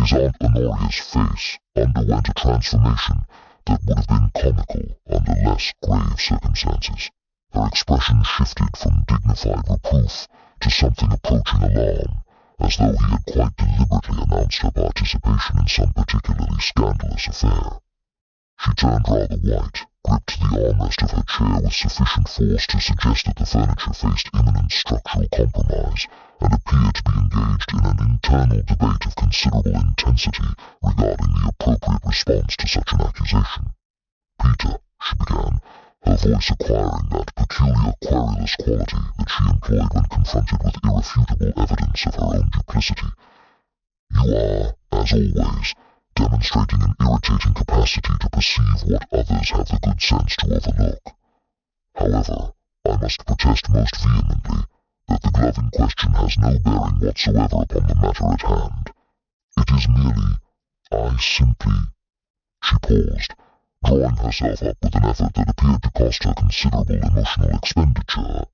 His Aunt Honoria's face underwent a transformation that would have been comical under less grave circumstances. Her expression shifted from dignified reproof to something approaching alarm, as though he had quite deliberately announced her participation in some particularly scandalous affair. She turned rather white, gripped the armrest of her chair with sufficient force to suggest that the furniture faced imminent structural compromise, and appeared to be engaged in an internal debate of considerable intensity regarding the appropriate response to such an accusation. "Peter," she began, her voice acquiring that peculiar querulous quality that she employed when confronted with irrefutable evidence of her own duplicity, "you are, as always, demonstrating an irritating capacity to perceive what others have the good sense to overlook. However, I must protest most vehemently that the glove in question has no bearing whatsoever upon the matter at hand. It is merely, She paused, drawing herself up with an effort that appeared to cost her considerable emotional expenditure,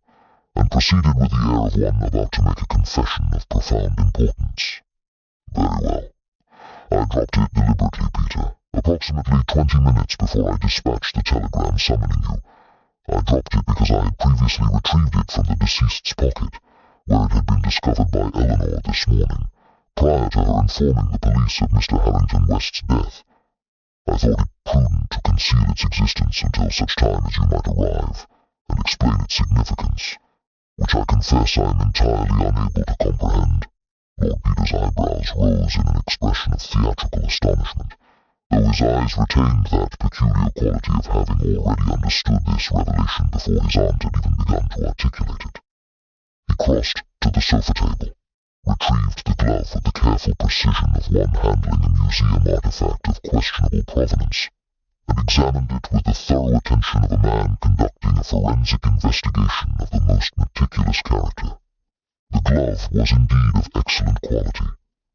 and proceeded with the air of one about to make a confession of profound importance. "Very well. I dropped it deliberately, Peter, approximately 20 minutes before I dispatched the telegram summoning you. I dropped it because I had previously retrieved it from the deceased's pocket, where it had been discovered by Eleanor this morning, prior to her informing the police of Mr. Harrington West's death. I thought it prudent to conceal its existence until such time as you might arrive, and explain its significance, which I confess I am entirely unable to comprehend." Lord Peter's eyebrows rose in an expression of theatrical astonishment, though his eyes retained that peculiar quality of having already understood this revelation before his aunt had even begun to articulate it. He crossed to the sofa table, retrieved the glove with the careful precision of one handling a museum artifact of questionable provenance, and examined it with the thorough attention of a man conducting a forensic investigation of the most meticulous character. The glove was indeed of excellent quality.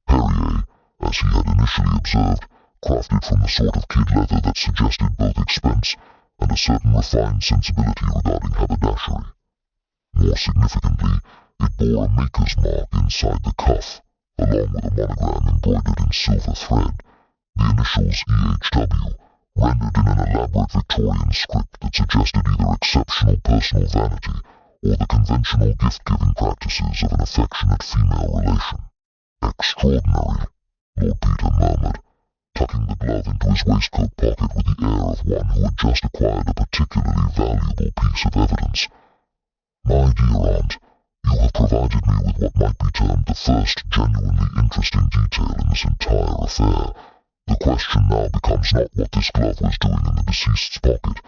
Perrier, as he had initially observed, crafted from the sort of kid leather that suggested both expense and a certain refined sensibility regarding haberdashery. More significantly, it bore a maker's mark inside the cuff, along with a monogram embroidered in silver thread, the initials EHW, rendered in an elaborate Victorian script that suggested either exceptional personal vanity or the conventional gift-giving practices of an affectionate female relation. "Extraordinary," Lord Peter murmured, tucking the glove into his waistcoat pocket with the air of one who had just acquired a particularly valuable piece of evidence. "My dear aunt, you have provided me with what might be termed the first genuinely interesting detail in this entire affair. The question now becomes not what this glove was doing in the deceased's pocket,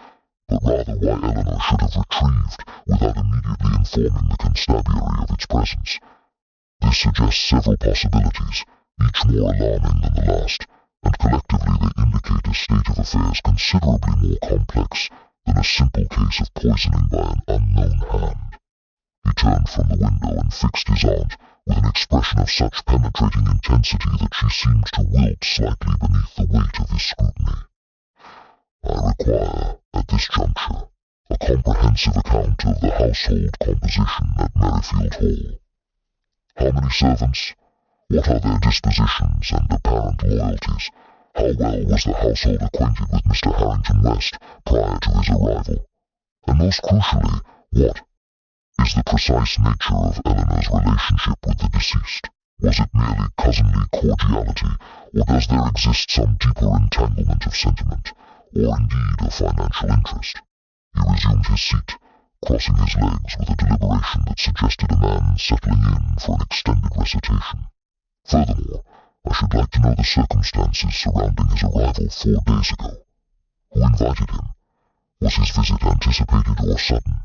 but rather why Eleanor should have retrieved, without immediately informing the constabulary of its presence. This suggests several possibilities, each more alarming than the last, and collectively they indicate a state of affairs considerably more complex than a simple case of poisoning by an unknown hand." He turned from the window and fixed his aunt with an expression of such penetrating intensity that she seemed to wilt slightly beneath the weight of his scrutiny. "I require, at this juncture, a comprehensive account of the household composition at Merrifield Hall. How many servants? What are their dispositions and apparent loyalties? How well was the household acquainted with Mr. Harrington West prior to his arrival? And most crucially, what is the precise nature of Eleanor's relationship with the deceased? Was it merely cousinly cordiality, or does there exist some deeper entanglement of sentiment, or indeed a financial interest?" He resumed his seat, crossing his legs with a deliberation that suggested a man settling in for an extended recitation. "Furthermore, I should like to know the circumstances surrounding his arrival 4 days ago. Who invited him? Was his visit anticipated or sudden?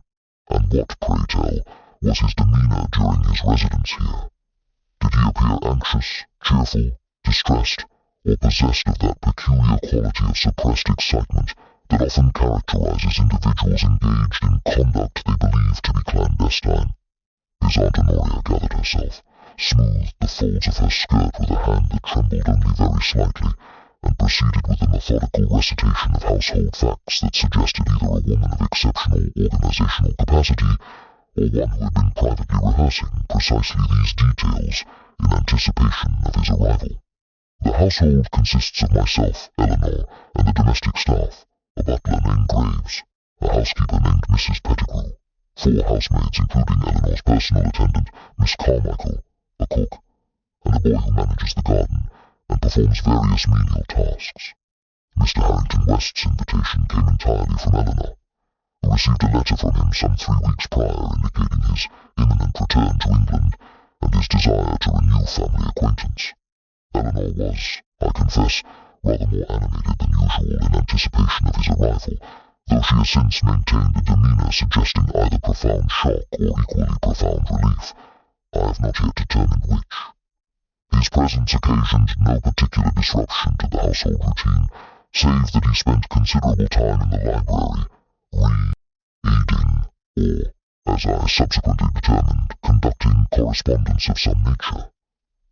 And what, pray tell, was his demeanor during his residence here? Did he appear anxious, cheerful, distressed, or possessed of that peculiar quality of suppressed excitement that often characterizes individuals engaged in conduct they believe to be clandestine?" His Aunt Honoria gathered herself, smoothed the folds of her skirt with a hand that trembled only very slightly, and proceeded with a methodical recitation of household facts that suggested either a woman of exceptional organizational capacity, or one who had been privately rehearsing precisely these details in anticipation of his arrival. The household consists of myself, Eleanor, and the domestic staff, a butler named Graves, a housekeeper named Mrs. Pettigrew, 4 housemaids including Eleanor's personal attendant, Miss Carmichael, a cook, and a boy who manages the garden and performs various menial tasks. Mr. Harrington West's invitation came entirely from Eleanor, who received a letter from him some 3 weeks prior indicating his imminent return to England and his desire to renew family acquaintance. Eleanor was, I confess, rather more animated than usual in anticipation of his arrival, though she has since maintained a demeanour suggesting either profound shock or equally profound relief. I have not yet determined which. His presence occasioned no particular disruption to the household routine, save that he spent considerable time in the library, reading, or, as I subsequently determined, conducting correspondence of some nature.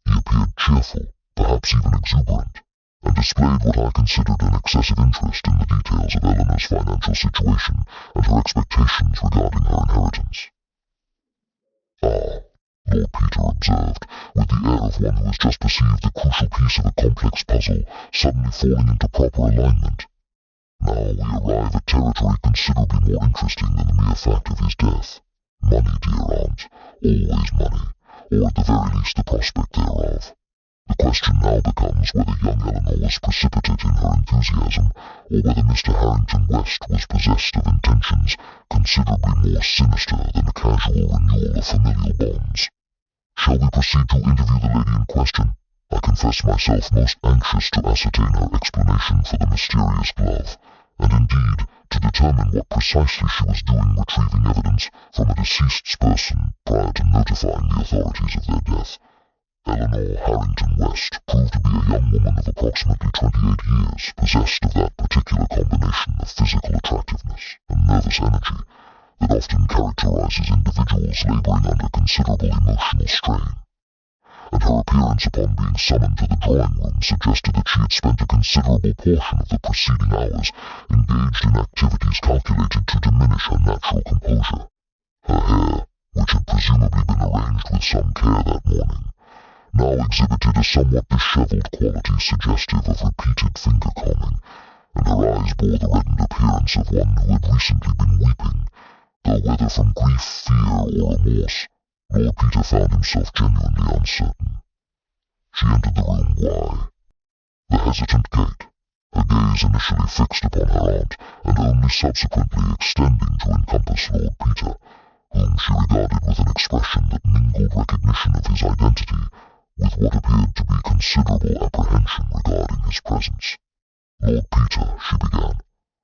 He appeared cheerful, perhaps even exuberant, and displayed what I considered an excessive interest in the details of Eleanor's financial situation and her expectations regarding her inheritance. "Ah," Lord Peter observed, with the air of one who has just perceived the crucial piece of a complex puzzle suddenly falling into proper alignment. "Now we arrive at territory considerably more interesting than the mere fact of his death. Money, dear aunt, always money, or at the very least the prospect thereof. The question now becomes whether young Eleanor was precipitate in her enthusiasm, or whether Mr. Harrington West was possessed of intentions considerably more sinister than a casual renewal of familial bonds. Shall we proceed to interview the lady in question? I confess myself most anxious to ascertain her explanation for the mysterious glove, and indeed to determine what precisely she was doing retrieving evidence from a deceased's person prior to notifying the authorities of their death. Eleanor Harrington West proved to be a young woman of approximately 28 years, possessed of that particular combination of physical attractiveness and nervous energy that often characterizes individuals laboring under considerable emotional strain, and her appearance upon being summoned to the drawing-room suggested that she had spent a considerable portion of the preceding hours engaged in activities calculated to diminish her natural composure. Her hair, which had presumably been arranged with some care that morning, now exhibited a somewhat disheveled quality suggestive of repeated finger-combing, and her eyes bore the reddened appearance of one who had recently been weeping, though whether from grief, fear, or remorse, Lord Peter found himself genuinely uncertain. She entered the room. Why? The hesitant gait, her gaze initially fixed upon her aunt, and only subsequently extending to encompass Lord Peter, whom she regarded with an expression that mingled recognition of his identity with what appeared to be considerable apprehension regarding his presence. "Lord Peter," she began,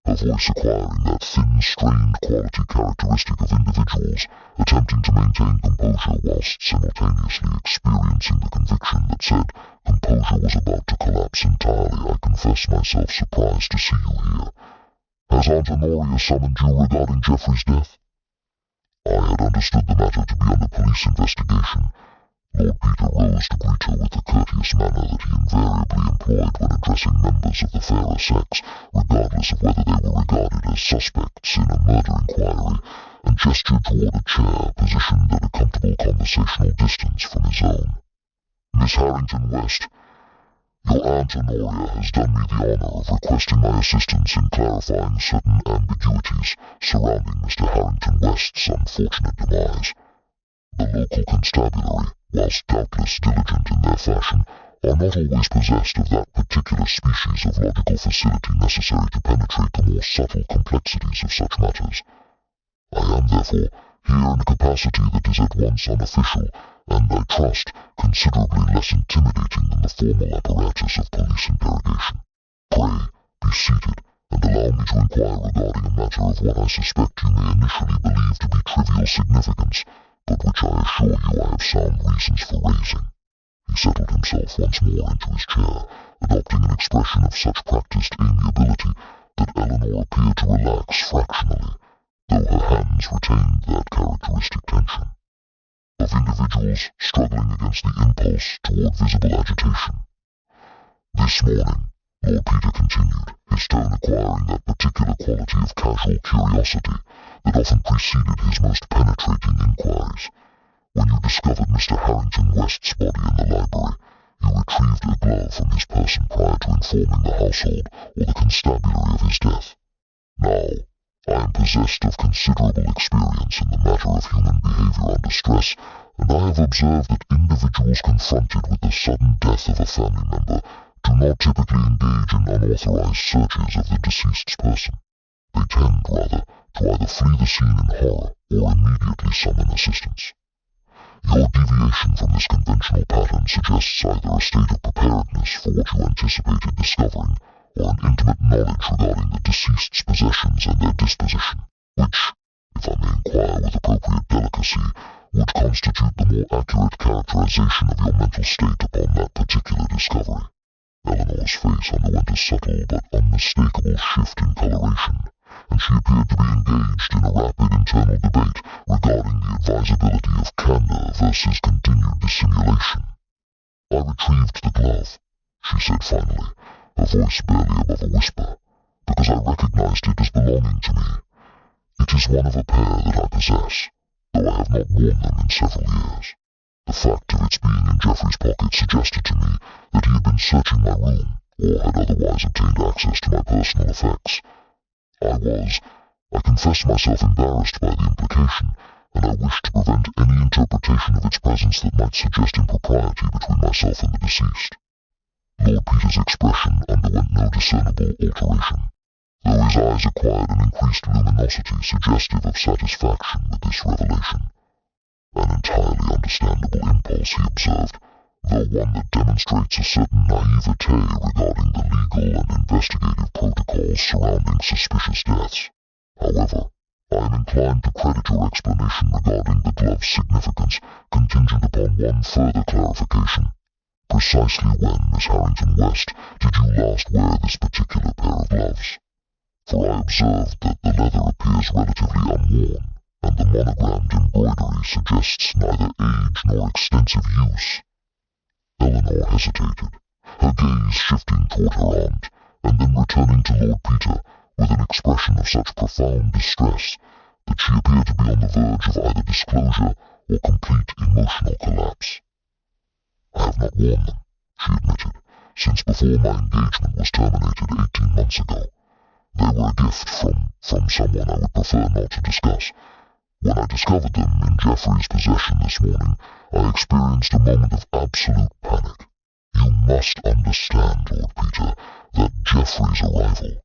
her voice acquiring that thin, strained quality characteristic of individuals attempting to maintain composure whilst simultaneously experiencing the conviction that said composure was about to collapse entirely. "I confess myself surprised to see you here. Has Aunt Honoria summoned you regarding Geoffrey's death?" I had understood the matter to be under police investigation. Lord Peter rose to greet her with the courteous manner that he invariably employed when addressing members of the fairer sex, regardless of whether they were regarded as suspects in a murder inquiry, and gestured toward a chair positioned at a comfortable conversational distance from his own. "Miss Harrington West, your Aunt Honoria has done me the honour of requesting my assistance in clarifying certain ambiguities surrounding Mr. Harrington West's unfortunate demise. The local constabulary, whilst doubtless diligent in their fashion, are not always possessed of that particular species of logical facility necessary to penetrate the more subtle complexities of such matters. I am, therefore, here in a capacity that is at once unofficial and, I trust, considerably less intimidating than the formal apparatus of police interrogation. Pray, be seated, and allow me to inquire regarding a matter of what I suspect you may initially believe to be trivial significance, but which I assure you I have sound reasons for raising." He settled himself once more into his chair, adopting an expression of such practised amiability that Eleanor appeared to relax fractionally, though her hands retained that characteristic tension, of individuals struggling against the impulse toward visible agitation. "This morning," Lord Peter continued, his tone acquiring that particular quality of casual curiosity that often preceded his most penetrating inquiries, "when you discovered Mr. Harrington West's body in the library, You retrieved a glove from his person prior to informing the household or the constabulary of his death. Now, I am possessed of considerable experience in the matter of human behavior under stress, and I have observed that individuals confronted with the sudden death of a family member do not typically engage in unauthorized searches of the deceased's person. They tend, rather, to either flee the scene in horror or immediately summon assistance. Your deviation from this conventional pattern suggests either a state of preparedness for what you anticipated discovering, or an intimate knowledge regarding the deceased's possessions and their disposition, which, if I may inquire with appropriate delicacy, would constitute the more accurate characterization of your mental state upon that particular discovery. Eleanor's face underwent a subtle but unmistakable shift in coloration, and she appeared to be engaged in a rapid internal debate regarding the advisability of candor versus continued dissimulation. "I retrieved the glove," she said finally, her voice barely above a whisper, "because I recognized it as belonging to me. It is one of a pair that I possess, though I have not worn them in several years. The fact of its being in Geoffrey's pocket suggested to me that he had been searching my room, or had otherwise obtained access to my personal effects. I confess myself embarrassed by the implication, and I wished to prevent any interpretation of its presence that might suggest impropriety between myself and the deceased." Lord Peter's expression underwent no discernible alteration, though his eyes acquired an increased luminosity suggestive of satisfaction with this revelation. "An entirely understandable impulse," he observed, "though one that demonstrates a certain naivete regarding the legal and investigative protocols surrounding suspicious deaths. However, I am inclined to credit your explanation regarding the glove's significance contingent upon one further clarification. Precisely when, Miss Harrington West, did you last wear this particular pair of gloves? For I observed that the leather appears relatively unworn, and the monogrammed embroidery suggests neither age nor extensive use." Eleanor hesitated, her gaze shifting toward her aunt, and then returning to Lord Peter with an expression of such profound distress that she appeared to be on the verge of either disclosure or complete emotional collapse. "I have not worn them," she admitted, "since before my engagement was terminated 18 months ago. They were a gift from someone I would prefer not to discuss. When I discovered them in Geoffrey's possession this morning, I experienced a moment of absolute panic. You must understand, Lord Peter, that Geoffrey's arrival,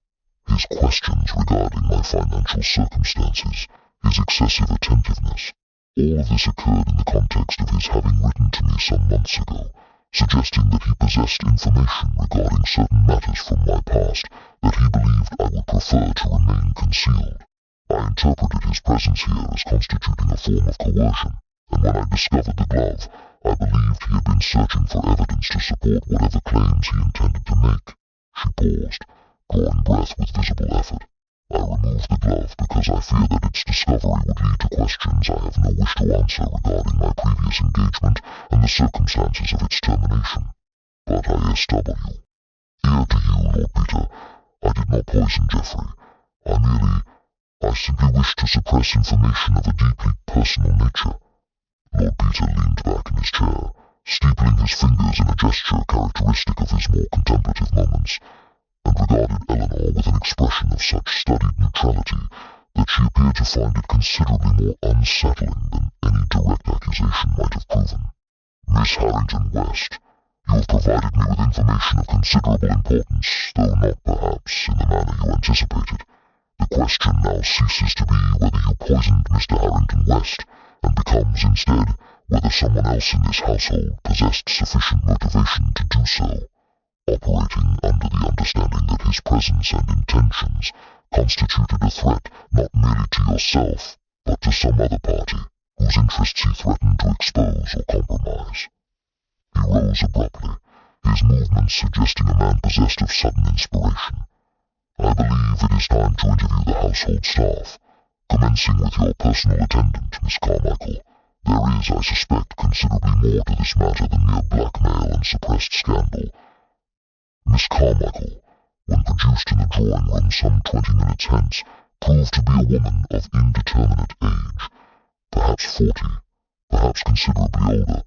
his questions regarding my financial circumstances, his excessive attentiveness, all of this occurred in the context of his having written to me some months ago, suggesting that he possessed information regarding certain matters from my past that he believed I would prefer to remain concealed. I interpreted his presence here as constituting a form of coercion, and when I discovered the glove, I believed he had been searching for evidence to support whatever claims he intended to make." She paused, drawing breath with visible effort. "I removed the glove because I fear that its discovery would lead to questions I have no wish to answer regarding my previous engagement and the circumstances of its termination. But ISW. Here to you, Lord Peter, I did not poison Geoffrey. I simply wished to suppress information of a deeply personal nature." Lord Peter leaned back in his chair, steepling his fingers in a gesture characteristic of his more contemplative moments, and regarded Eleanor with an expression of such studied neutrality that she appeared to find it considerably more unsettling than any direct accusation might have proven. "Miss Harrington West, you have provided me with information of considerable importance, though not perhaps in the manner you anticipated. The question now ceases to be whether you poisoned Mr. Harrington West, and becomes instead whether someone else in this household possessed sufficient motivation to do so, operating under the understanding that his presence and intentions constituted a threat not merely to yourself, but to some other party, whose interests he threatened to expose or compromise." He rose abruptly, his movements suggesting a man possessed of sudden inspiration. "I believe it is time to interview the household staff, commencing with your personal attendant, Miss Carmichael. There is, I suspect, considerably more to this matter than mere blackmail and suppressed scandal." Miss Carmichael, when produced in the drawing-room some 20 minutes hence, proved to be a woman of indeterminate age, perhaps 40, perhaps considerably older,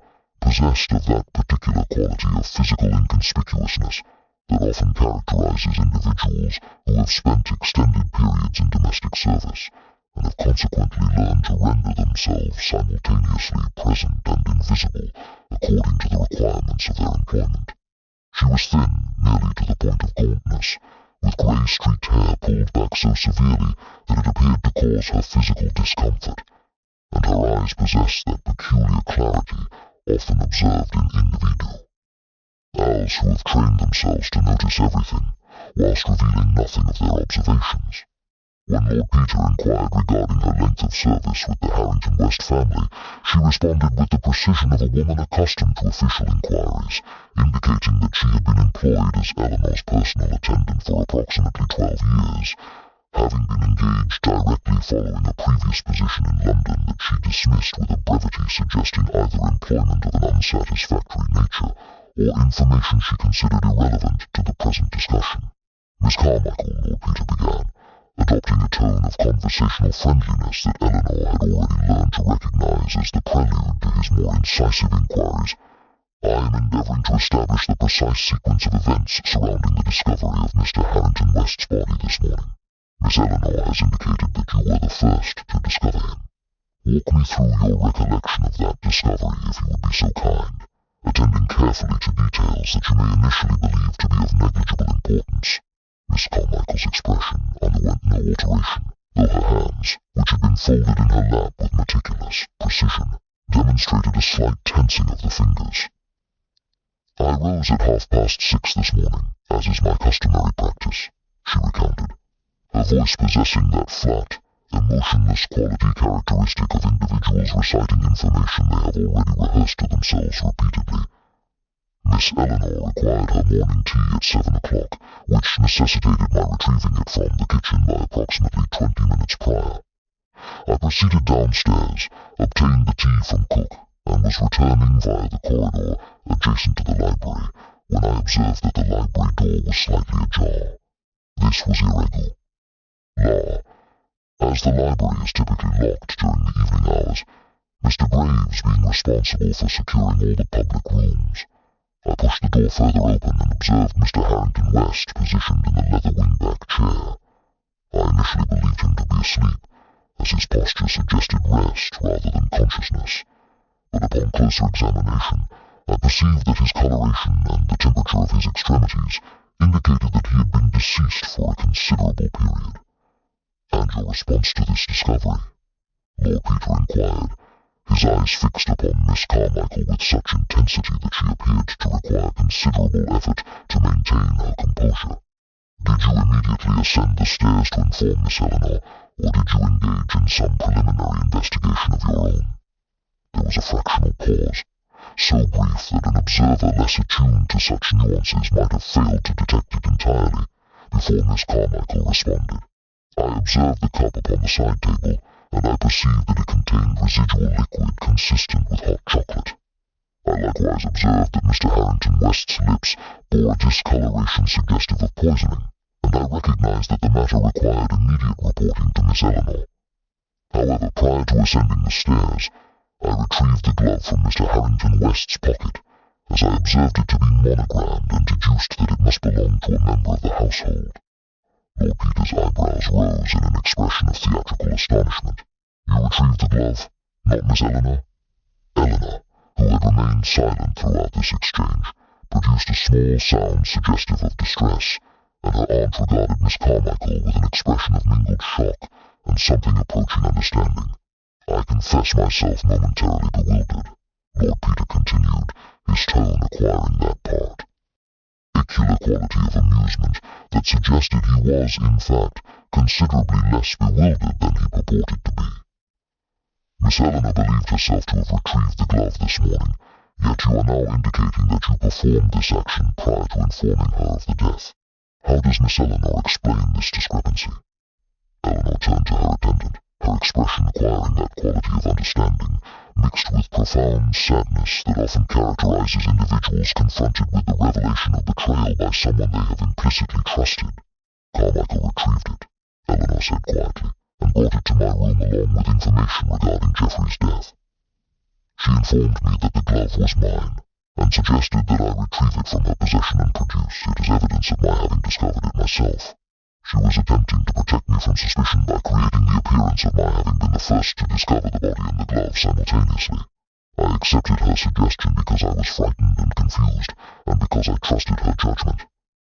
possessed of that particular quality of physical inconspicuousness that often characterizes individuals who have spent extended periods in domestic service and have consequently learned to render themselves simultaneously present and invisible according to the requirements of their employment. She was thin, nearly to the point of gauntness, with grey-streaked hair pulled back so severely that it appeared to cause her physical discomfort, and her eyes possessed that peculiar clarity often observed in individuals. Owls who have trained themselves to notice everything, whilst revealing nothing of their observations. When Lord Peter inquired regarding her length of service with the Harrington West family, she responded with the precision of a woman accustomed to official inquiries, indicating that she had been employed as Eleanor's personal attendant for approximately 12 years, having been engaged directly following a previous position in London that she dismissed with a brevity suggesting either employment of an unsatisfactory nature or information she considered irrelevant to the present discussion. Miss Carmichael, Lord Peter began, adopting a tone of conversational friendliness that Eleanor had already learned to recognize as the prelude to his more incisive inquiries. I am endeavouring to establish the precise sequence of events surrounding the discovery of Mr. Harrington West's body this morning. Miss Eleanor has indicated that you were the first to discover him. Walk me through your recollection of that discovery, if you would be so kind, attending carefully to details that you may initially believe to be of negligible importance. Miss Carmichael's expression underwent no alteration, though her hands, which had been folded in her lap with meticulous precision, demonstrated a slight tensing of the fingers. I rose at 6:30 this morning, as is my customary practice, she recounted, her voice possessing that flat, emotionless quality characteristic of individuals reciting information they have already rehearsed to themselves repeatedly. Miss Eleanor required her morning tea at 7 o'clock, which necessitated my retrieving it from the kitchen by approximately 20 minutes prior. I proceeded downstairs, obtained the tea from cook, and was returning via the corridor adjacent to the library when I observed that the library door was slightly ajar. This was irregular. As the library is typically locked during the evening hours, Mr. Graves being responsible for securing all the public rooms, I pushed the door further open and observed Mr. Harrington West positioned in the leather wingback chair. I initially believed him to be asleep, as his posture suggested rest rather than consciousness, but upon closer examination, I perceived that his coloration and the temperature of his extremities indicated that he had been deceased for a considerable period. And your response to this discovery? Lord Peter inquired, his eyes fixed upon Miss Carmichael with such intensity that she appeared to require considerable effort to maintain her composure. Did you immediately ascend the stairs to inform Miss Eleanor, or did you engage in some preliminary investigation of your own? There was a fractional pause, so brief that an observer less attuned to such nuances might have failed to detect it entirely, before Miss Carmichael responded. I observed the cup upon the side table, and I perceived that it contained residual liquid consistent with hot chocolate. I likewise observed that Mr. Harrington West's lips bore a discoloration suggestive of poisoning, and I recognized that the matter required immediate reporting to Miss Eleanor. However, prior to ascending the stairs, I retrieved the glove from Mr. Harrington West's pocket, as I observed it to be monogrammed and deduced that it must belong to a member of the household. Lord Peter's eyebrows rose in an expression of theatrical astonishment. You retrieved the glove, not Miss Eleanor? Eleanor, who had remained silent throughout this exchange, produced a small sound suggestive of distress, and her aunt regarded Miss Carmichael with an expression of mingled shock and something approaching understanding. I confess myself momentarily bewildered, Lord Peter continued, his tone acquiring that part. Peculiar quality of amusement that suggested he was, in fact, considerably less bewildered than he purported to be. Miss Eleanor believed herself to have retrieved the glove this morning, yet you are now indicating that you performed this action prior to informing her of the death. How does Miss Eleanor explain this discrepancy? Eleanor turned to her attendant, her expression acquiring that quality of understanding, mixed with profound sadness that often characterizes individuals confronted with the revelation of betrayal by someone they have implicitly trusted. Carmichael retrieved it, Eleanor said quietly, and brought it to my room along with information regarding Geoffrey's death. She informed me that the glove was mine, and suggested that I retrieve it from her possession and produce it as evidence of my having discovered it myself. She was attempting to protect me from suspicion by creating the appearance of my having been the first to discover the body and the glove simultaneously. I accepted her suggestion because I was frightened and confused, and because I trusted her judgment.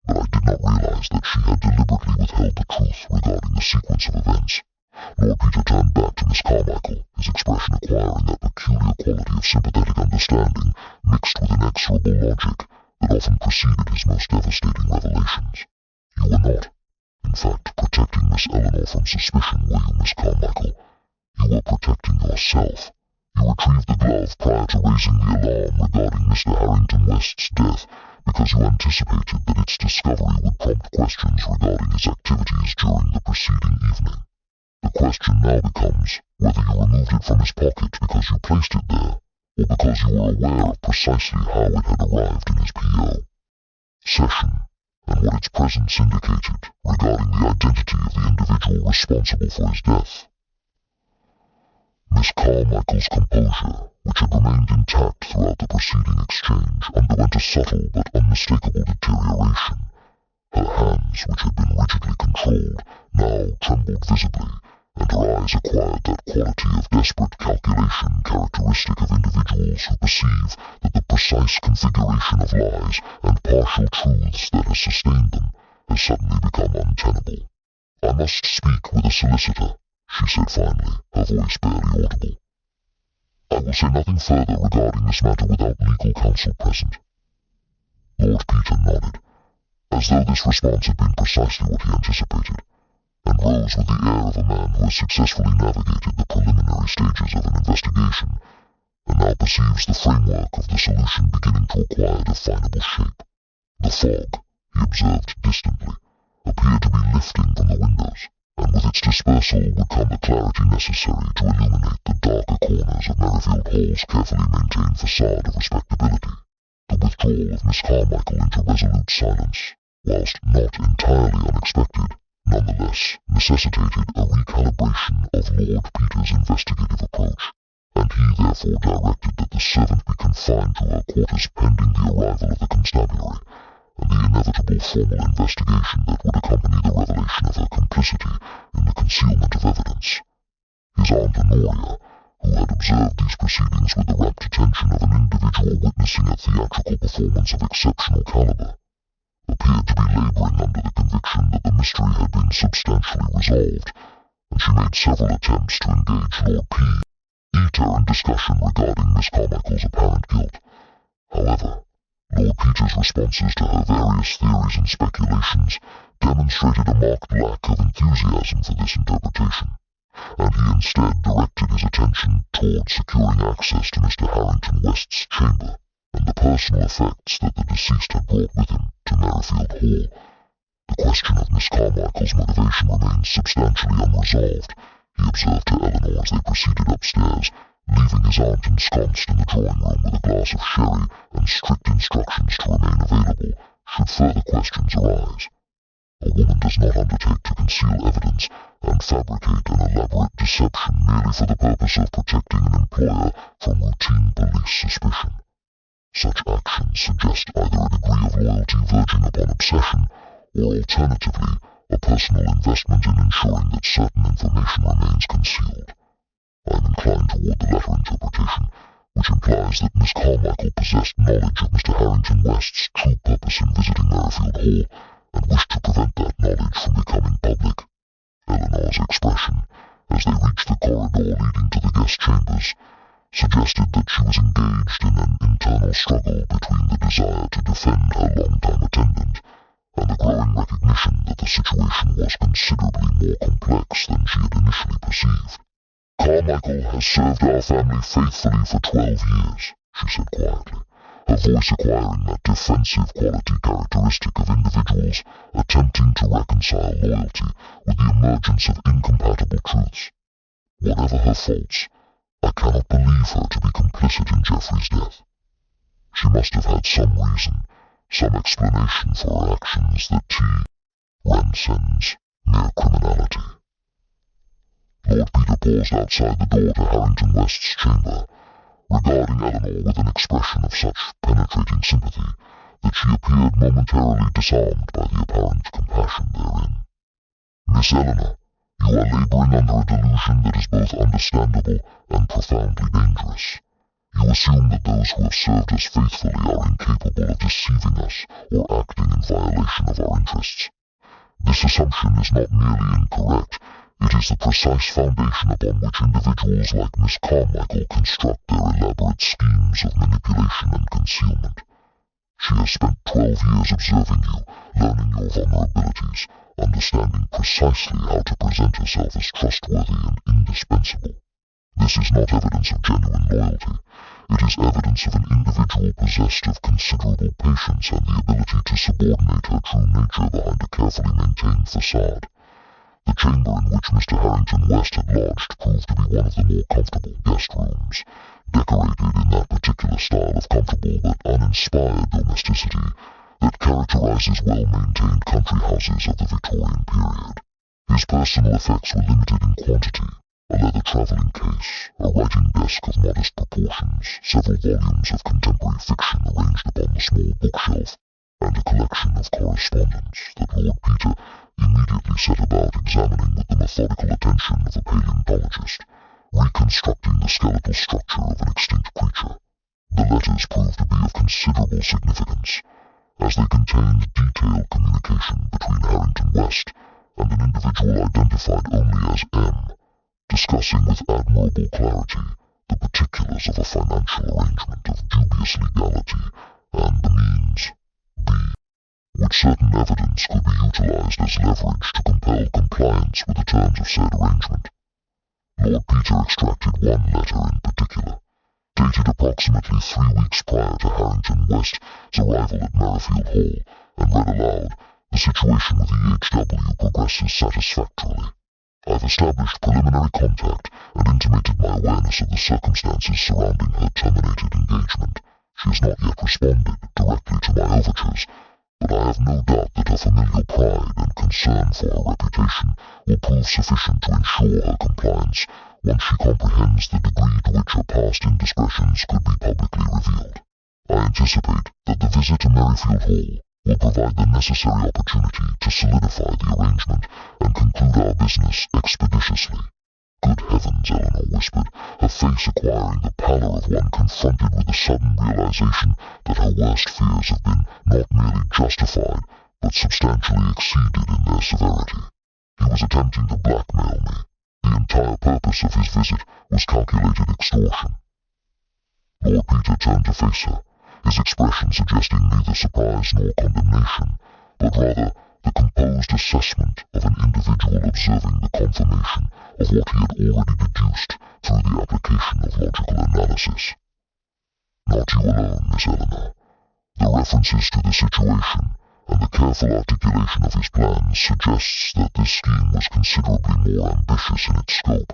But I did not realize that she had deliberately withheld the truth regarding the sequence of events. Lord Peter turned back to Miss Carmichael, his expression acquiring that peculiar quality of sympathetic understanding mixed with inexorable logic that often preceded his most devastating revelations. You were not, in fact, protecting Miss Eleanor from suspicion, were you, Miss Carmichael? You were protecting yourself. You retrieved the glove prior to raising the alarm regarding Mr. Harrington West's death because you anticipated that its discovery would prompt questions regarding his activities during the preceding evening. The question now becomes whether you removed it from his pocket because you placed it there, or because you were aware of precisely how it had arrived in his P.O. Session, and what its presence indicated regarding the identity of the individual responsible for his death. Miss Carmichael's composure, which had remained intact throughout the preceding exchange, underwent a subtle but unmistakable deterioration. Her hands, which had been rigidly controlled, now trembled visibly, and her eyes acquired that quality of desperate calculation characteristic of individuals who perceive that the precise configuration of lies and partial truths that has sustained them has suddenly become untenable. "I must speak with a solicitor," she said finally, her voice barely audible. "I will say nothing further regarding this matter without legal counsel present." Lord Peter nodded, as though this response had been precisely what he anticipated, and rose with the air of a man who has successfully navigated the preliminary stages of an investigation, and now perceives the framework of the solution beginning to acquire definable shape. The fog, he observed distantly, appeared to be lifting from the windows, and with its dispersal would come the clarity necessary to illuminate the darker corners of Merrifield Hall's carefully maintained facade of respectability. The withdrawal of Miss Carmichael into resolute silence, whilst not entirely unexpected, nonetheless necessitated a recalibration of Lord Peter's investigative approach, and he therefore directed that the servant be confined to her quarters pending the arrival of the constabulary, and the inevitable formal investigation that would accompany the revelation of her complicity in the concealment of evidence. His Aunt Honoria, who had observed these proceedings with the rapt attention of an individual witnessing a theatrical performance of exceptional caliber, appeared to be laboring under the conviction that the mystery had been substantially resolved, and she made several attempts to engage Lord Peter in discussion regarding Miss Carmichael's apparent guilt. However, Lord Peter's responses to her various theories and speculations demonstrated a marked lack of enthusiasm for this interpretation, and he instead directed his attention toward securing access to Mr. Harrington West's chamber, and the personal effects that the deceased had brought with him to Merrifield Hall. The question of Miss Carmichael's motivation remained substantially unresolved, he observed to Eleanor as they proceeded upstairs, leaving his aunt ensconced in the drawing-room with a glass of sherry and strict instructions to remain available should further questions arise. A woman does not undertake to conceal evidence and fabricate an elaborate deception merely for the purpose of protecting an employer from routine police suspicion. Such actions suggest either a degree of loyalty verging upon obsession, or alternatively, a personal investment in ensuring that certain information remains concealed. I am inclined toward the latter interpretation, which implies that Miss Carmichael possessed knowledge of Mr. Harrington West's true purpose in visiting Merrifield Hall, and wished to prevent that knowledge from becoming public. Eleanor's expression, as they reached the corridor leading to the guest chambers, suggested that she was engaged in an internal struggle between the desire to defend her long-time attendant and the growing recognition that the situation was considerably more complex than she had initially perceived. "Carmichael has served our family faithfully for 12 years, she said quietly, her voice acquiring that defensive quality characteristic of individuals attempting to reconcile loyalty with the emergence of incompatible truths. Whatever her faults, I cannot believe her to be complicit in Geoffrey's death. She must have had some reason, some explanation for her actions that transcends mere criminality." Lord Peter paused outside the door to Harrington West's chamber, regarding Eleanor with an expression of such penetrating sympathy that she appeared momentarily disarmed by the apparent compassion therein. "Miss Eleanor, you are laboring under a delusion that is both understandable and profoundly dangerous. You assume that those who have served us faithfully are incapable of deceiving us or acting in violation of our interests. This assumption is not merely incorrect, it is the precise foundation upon which individuals like Miss Carmichael construct their elaborate schemes of manipulation and concealment. She has spent 12 years observing you, learning your vulnerabilities, understanding precisely how to present herself as trustworthy and indispensable. This is not evidence of genuine loyalty. It is evidence of an individual possessed of considerable patience and the ability to subordinate her true nature behind a carefully maintained facade. The chamber in which Mr. Harrington West had lodged proved to be one of the more comfortable guest rooms, decorated in that particular style of comfortable but uninspired domesticity that characterizes well-maintained country houses of the Victorian period. His personal effects were limited in quantity: a leather travelling case, a writing desk of modest proportions, several volumes of contemporary fiction arranged upon the small bookshelf, and a collection of correspondence that Lord Peter immediately set about examining with the methodical attention of a paleontologist, reconstructing the skeletal structure of an extinct creature. The letters proved to be of considerable significance, as they contained detailed communication between Harrington West and an individual identified only as M, discussing with admirable clarity the particulars of a financial arrangement of dubious legality and the means, B, which certain evidence could be utilized as leverage to compel compliance with the terms of said arrangement. Lord Peter extracted one letter in particular, dated approximately 3 weeks prior to Harrington West's arrival at Merrifield Hall, and read aloud: "The situation with the H.W. progresses satisfactorily. I've established preliminary contact and intimated my awareness of the circumstances surrounding her terminated engagement. She has not yet responded directly to my overtures, but I have no doubt that her familial pride and concern for her reputation will prove sufficient to ensure her compliance once she comprehends the degree to which her past indiscretions could be publicly revealed. I anticipate that the visit to Merrifield Hall will provide the necessary opportunity to solidify the arrangement and conclude our business expeditiously." "Good heavens," Eleanor whispered, her face acquiring the pallor of one confronted with the sudden realization that her worst fears have been not merely justified, but substantially exceeded in their severity. "He was attempting to blackmail me. The entire purpose of his visit was calculated extortion." Lord Peter turned to face her, his expression suggesting neither surprise nor condemnation, but rather the composed assessment of an individual observing the confirmation of what he had already deduced through the application of logical analysis. "Not you alone, Miss Eleanor. The references to the situation and the careful articulation of his plans suggests that this scheme was considerably more ambitious in its scope.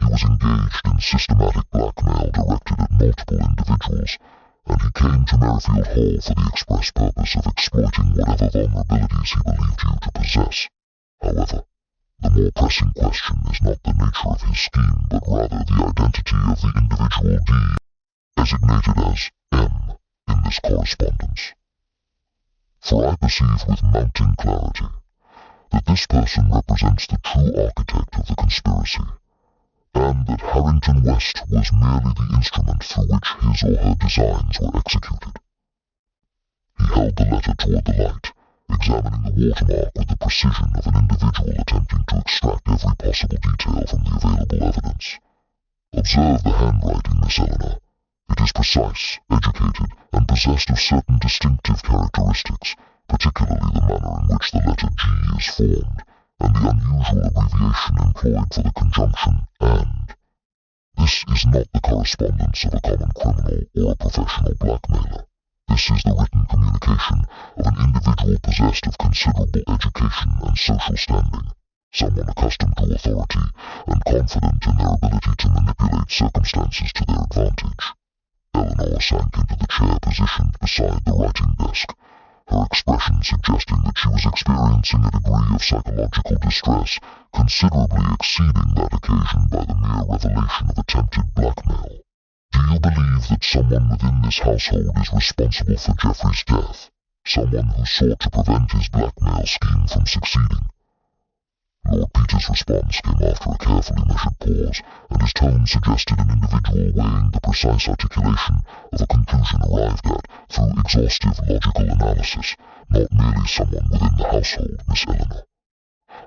He was engaged in systematic blackmail directed at multiple individuals, and he came to Merrifield Hall for the express purpose of exploiting whatever vulnerabilities he believed you to possess. However, the more pressing question is not the nature of his scheme, but rather the identity of the individual D, designated as M in this correspondence. For I perceive with mounting clarity that this person represents the true architect of the conspiracy, and that Harrington West was merely the instrument through which his or her designs were executed." He held the letter toward the light, examining the watermark with the precision of an individual attempting to extract every possible detail from the available evidence. "Observe the handwriting, Miss Eleanor. It is precise, educated, and possessed of certain distinctive characteristics, particularly the manner in which the letter G is formed, and the unusual abbreviation employed for the conjunction and. This is not the correspondence of a common criminal or a professional blackmailer. This is the written communication of an individual possessed of considerable education and social standing, someone accustomed to authority and confident in their ability to manipulate circumstances to their advantage." Eleanor sank into the chair positioned beside the writing desk, her expression suggesting that she was experiencing a degree of psychological distress considerably exceeding that occasioned by the mere revelation of attempted blackmail. Do you believe that someone within this household is responsible for Jeffrey's death? Someone who sought to prevent his blackmail scheme from succeeding? Lord Peter's response came after a carefully measured pause, and his tone suggested an individual weighing the precise articulation of a conclusion arrived at through exhaustive logical analysis, not merely someone within the household, Miss Eleanor.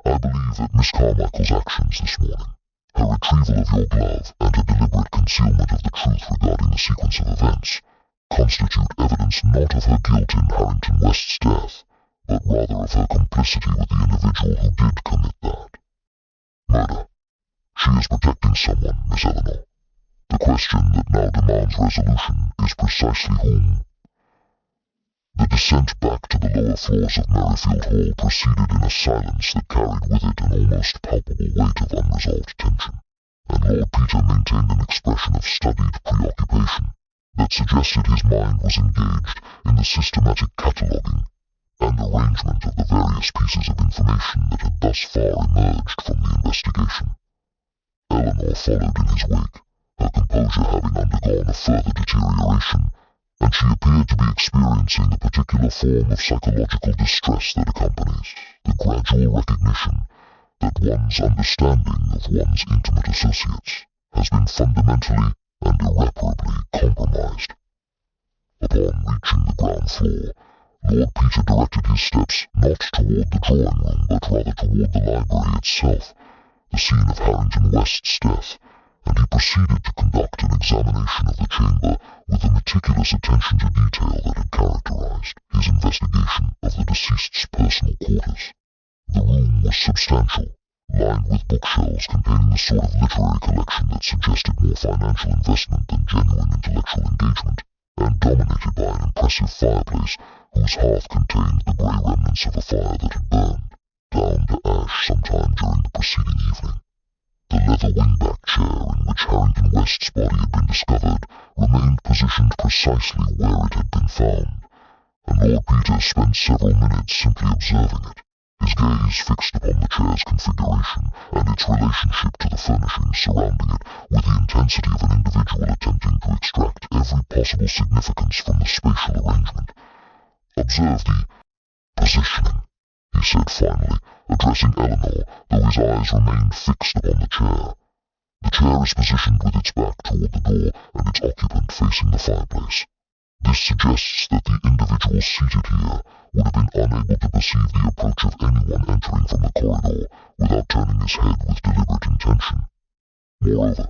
I believe that Miss Carmichael's actions this morning, her retrieval of your glove, and her deliberate concealment of the truth regarding the sequence of events, constitute evidence not of her guilt in Harrington West's death, but rather of her complicity with the individual who did commit that. Murder. She is protecting someone, Miss Eleanor. The question that now demands resolution is precisely whom. The descent back to the lower floors of Merrifield Hall proceeded in a silence that carried with it an almost palpable weight of unresolved tension, and Lord Peter maintained an expression of studied preoccupation that suggested his mind was engaged in the systematic cataloguing and arrangement of the various pieces of information that had thus far emerged from the investigation. Eleanor followed in his wake, her composure having undergone a further deterioration, and she appeared to be experiencing the particular form of psychological distress that accompanies the gradual recognition that one's understanding of one's intimate associates has been fundamentally and irreparably compromised. Upon reaching the ground floor, Lord Peter directed his steps not toward the drawing room, but rather toward the library itself, the scene of Harrington West's death, and he proceeded to conduct an examination of the chamber with the meticulous attention to detail that had characterized his investigation of the deceased's personal quarters. The room was substantial, lined with bookshelves containing the sort of literary collection that suggested more financial investment than genuine intellectual engagement, and dominated by an impressive fireplace whose hearth contained the grey remnants of a fire that had burned down to ash sometime during the preceding evening. The leather wingback chair in which Harrington West's body had been discovered remained positioned precisely where it had been found, and Lord Peter spent several minutes simply observing it, his gaze fixed upon the chair's configuration and its relationship to the furnishings surrounding it with the intensity of an individual attempting to extract every possible significance from the spatial arrangement. "Observe the positioning," he said finally, addressing Eleanor, though his eyes remained fixed upon the chair. "The chair is positioned with its back toward the door and its occupant facing the fireplace. This suggests that the individual seated here would have been unable to perceive the approach of anyone entering from the corridor without turning his head with deliberate intention. Moreover,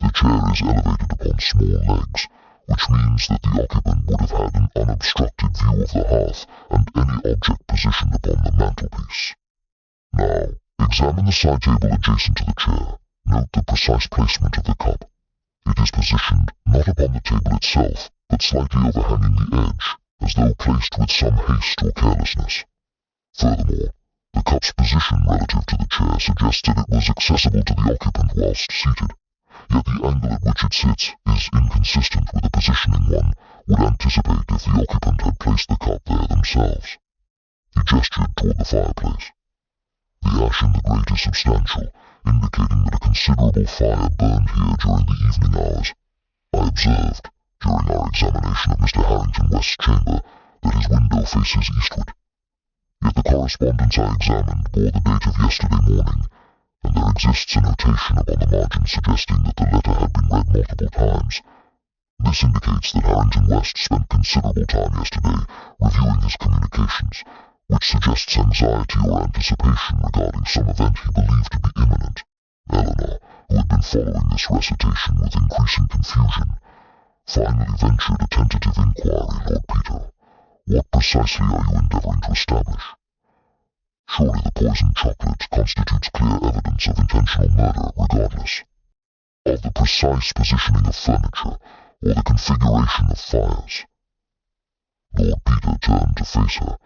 the chair is elevated upon small legs, which means that the occupant would have had an unobstructed view of the hearth and any object positioned upon the mantelpiece. Now, examine the side table adjacent to the chair. Note the precise placement of the cup. It is positioned not upon the table itself, but slightly overhanging the edge, as though placed with some haste or carelessness. Furthermore, the cup's position relative to the chair suggests that it was accessible to the occupant whilst seated, yet the angle at which it sits is inconsistent with the positioning one would anticipate if the occupant had placed the cup there themselves. He gestured toward the fireplace. The ash in the grate is substantial, indicating that a considerable fire burned here during the evening hours. I observed, during our examination of Mr. Harrington West's chamber, that his window faces eastward. Yet the correspondence I examined bore the date of yesterday morning, and there exists a notation upon the margin suggesting that the letter had been read multiple times. This indicates that Harrington West spent considerable time yesterday reviewing his communications, which suggests anxiety or anticipation regarding some event he believed to be imminent. Eleanor, who had been following this recitation with increasing confusion, finally ventured a tentative inquiry. "Lord Peter, what precisely are you endeavoring to establish? Surely the poisoned chocolate constitutes clear evidence of intentional murder regardless of the precise positioning of furniture or the configuration of fires." Lord Peter turned to face her,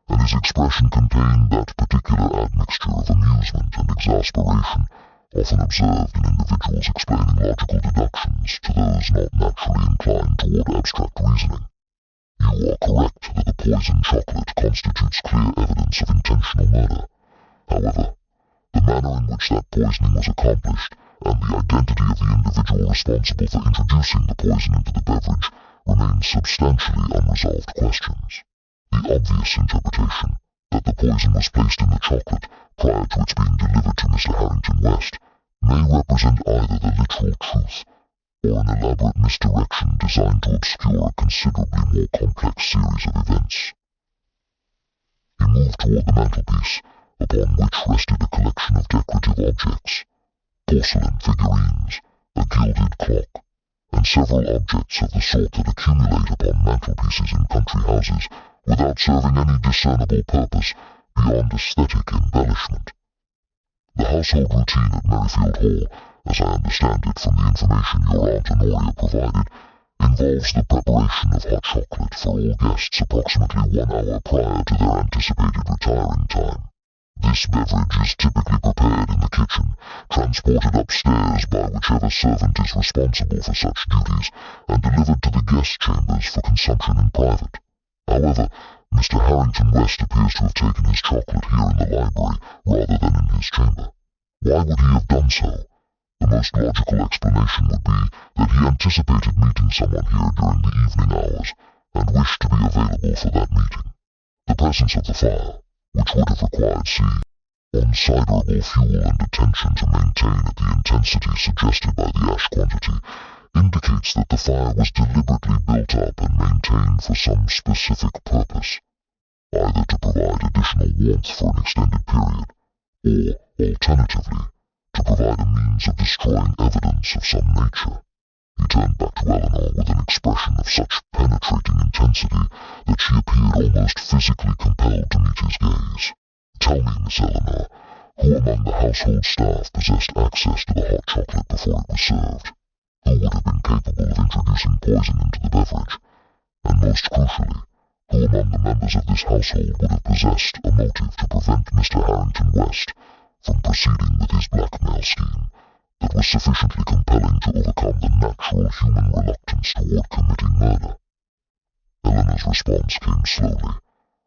and his expression contained that particular admixture of amusement and exasperation often observed in individuals explaining logical deductions to those not naturally inclined toward abstract reasoning. "You are correct that the poisoned chocolate constitutes clear evidence of intentional murder. However, the manner in which that poisoning was accomplished and the identity of the individual responsible for introducing the poison into the beverage remain substantially unresolved questions. The obvious interpretation, that the poison was placed in the chocolate prior to its being delivered to Mr. Harrington West, may represent either the literal truth or an elaborate misdirection designed to obscure a considerably more complex series of events. He moved toward the mantelpiece, upon which rested a collection of decorative objects, porcelain figurines, a gilded clock, and several objects of the sort that accumulate upon mantelpieces in country houses without serving any discernible purpose beyond aesthetic embellishment. The household routine at Merrifield Hall, as I understand it from the information your Aunt Honoria provided, involves the preparation of hot chocolate for all guests approximately 1 hour prior to their anticipated retiring time. This beverage is typically prepared in the kitchen, transported upstairs by whichever servant is responsible for such duties, and delivered to the guest chambers for consumption in private. However, Mr. Harrington West appears to have taken his chocolate here in the library rather than in his chamber. Why would he have done so? The most logical explanation would be that he anticipated meeting someone here during the evening hours and wished to be available for that meeting. The presence of the fire, which would have required unsiderable fuel and attention to maintain at the intensity suggested by the ash quantity, indicates that the fire was deliberately built up and maintained for some specific purpose, either to provide additional warmth for an extended period, or, alternatively, to provide a means of destroying evidence of some nature. He turned back to Eleanor with an expression of such penetrating intensity that she appeared almost physically compelled to meet his gaze. "Tell me, Miss Eleanor, who among the household staff possessed access to the hot chocolate before it was served? Who would have been capable of introducing poison into the beverage? And most crucially, who among the members of this household would have possessed a motive to prevent Mr. Harrington West from proceeding with his blackmail scheme that was sufficiently compelling to overcome the natural human reluctance toward committing murder?" Eleanor's response came slowly,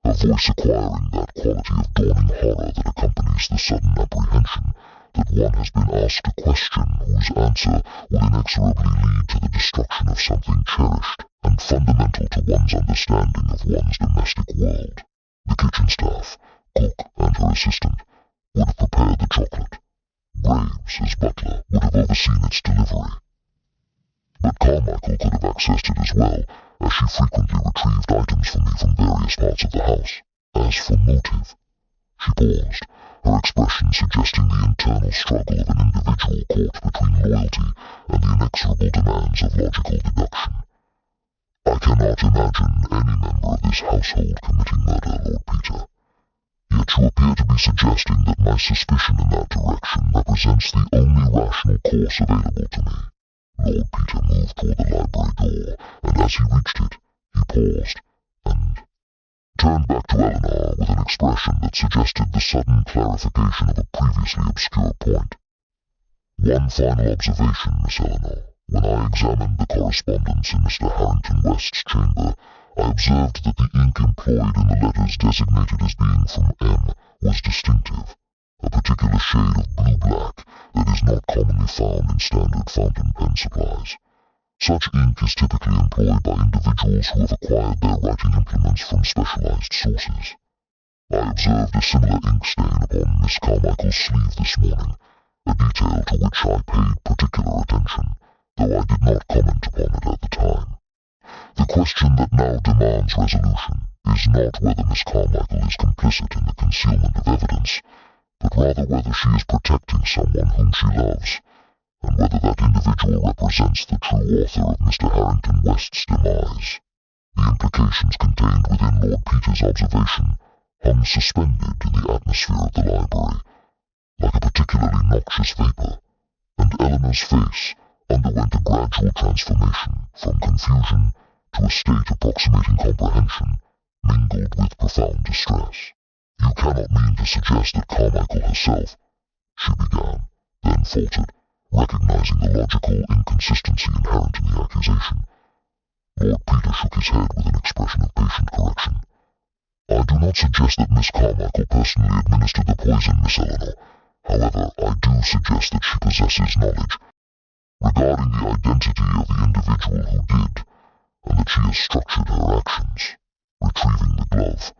her voice acquiring that quality of dawning horror that accompanies the sudden apprehension that one has been asked a question whose answer would inexorably lead to the destruction of something cherished and fundamental to one's understanding of one's domestic world. The kitchen staff, cook and her assistant, would have prepared the chocolate. Graves, as butler, would have overseen its delivery. But Carmichael could have accessed it as well, as she frequently retrieved items for me from various parts of the house. As for motive, she paused, her expression suggesting the internal struggle of an individual caught between loyalty and the inexorable demands of logical deduction. "I cannot imagine any member of this household committing murder, Lord Peter. Yet you appear to be suggesting that my suspicion in that direction represents the only rational course available to me." Lord Peter moved toward the library door, and as he reached it, he paused, and turned back to Eleanor with an expression that suggested the sudden clarification of a previously obscure point. "One final observation, Miss Eleanor. When I examined the correspondence in Mr. Harrington West's chamber, I observed that the ink employed in the letters designated as being from M was distinctive, a particular shade of blue-black that is not commonly found in standard fountain pen supplies. Such ink is typically employed by individuals who have acquired their writing implements from specialized sources. I observed a similar ink stain upon Miss Carmichael's sleeve this morning, a detail to which I paid particular attention, though I did not comment upon it at the time. The question that now demands resolution is not whether Miss Carmichael is complicit in the concealment of evidence, but rather whether she is protecting someone whom she loves, and whether that individual represents the true author of Mr. Harrington West's demise. The implications contained within Lord Peter's observation hung suspended in the atmosphere of the library, like a particularly noxious vapor, and Eleanor's face underwent a gradual transformation from confusion to a state approximating comprehension, mingled with profound distress. "You cannot mean to suggest that Carmichael herself," she began, then faltered, recognizing the logical inconsistency inherent in the accusation. Lord Peter shook his head with an expression of patient correction. "I do not suggest that Miss Carmichael personally administered the poison, Miss Eleanor. However, I do suggest that she possesses knowledge regarding the identity of the individual who did, and that she has structured her actions, retrieving the glove,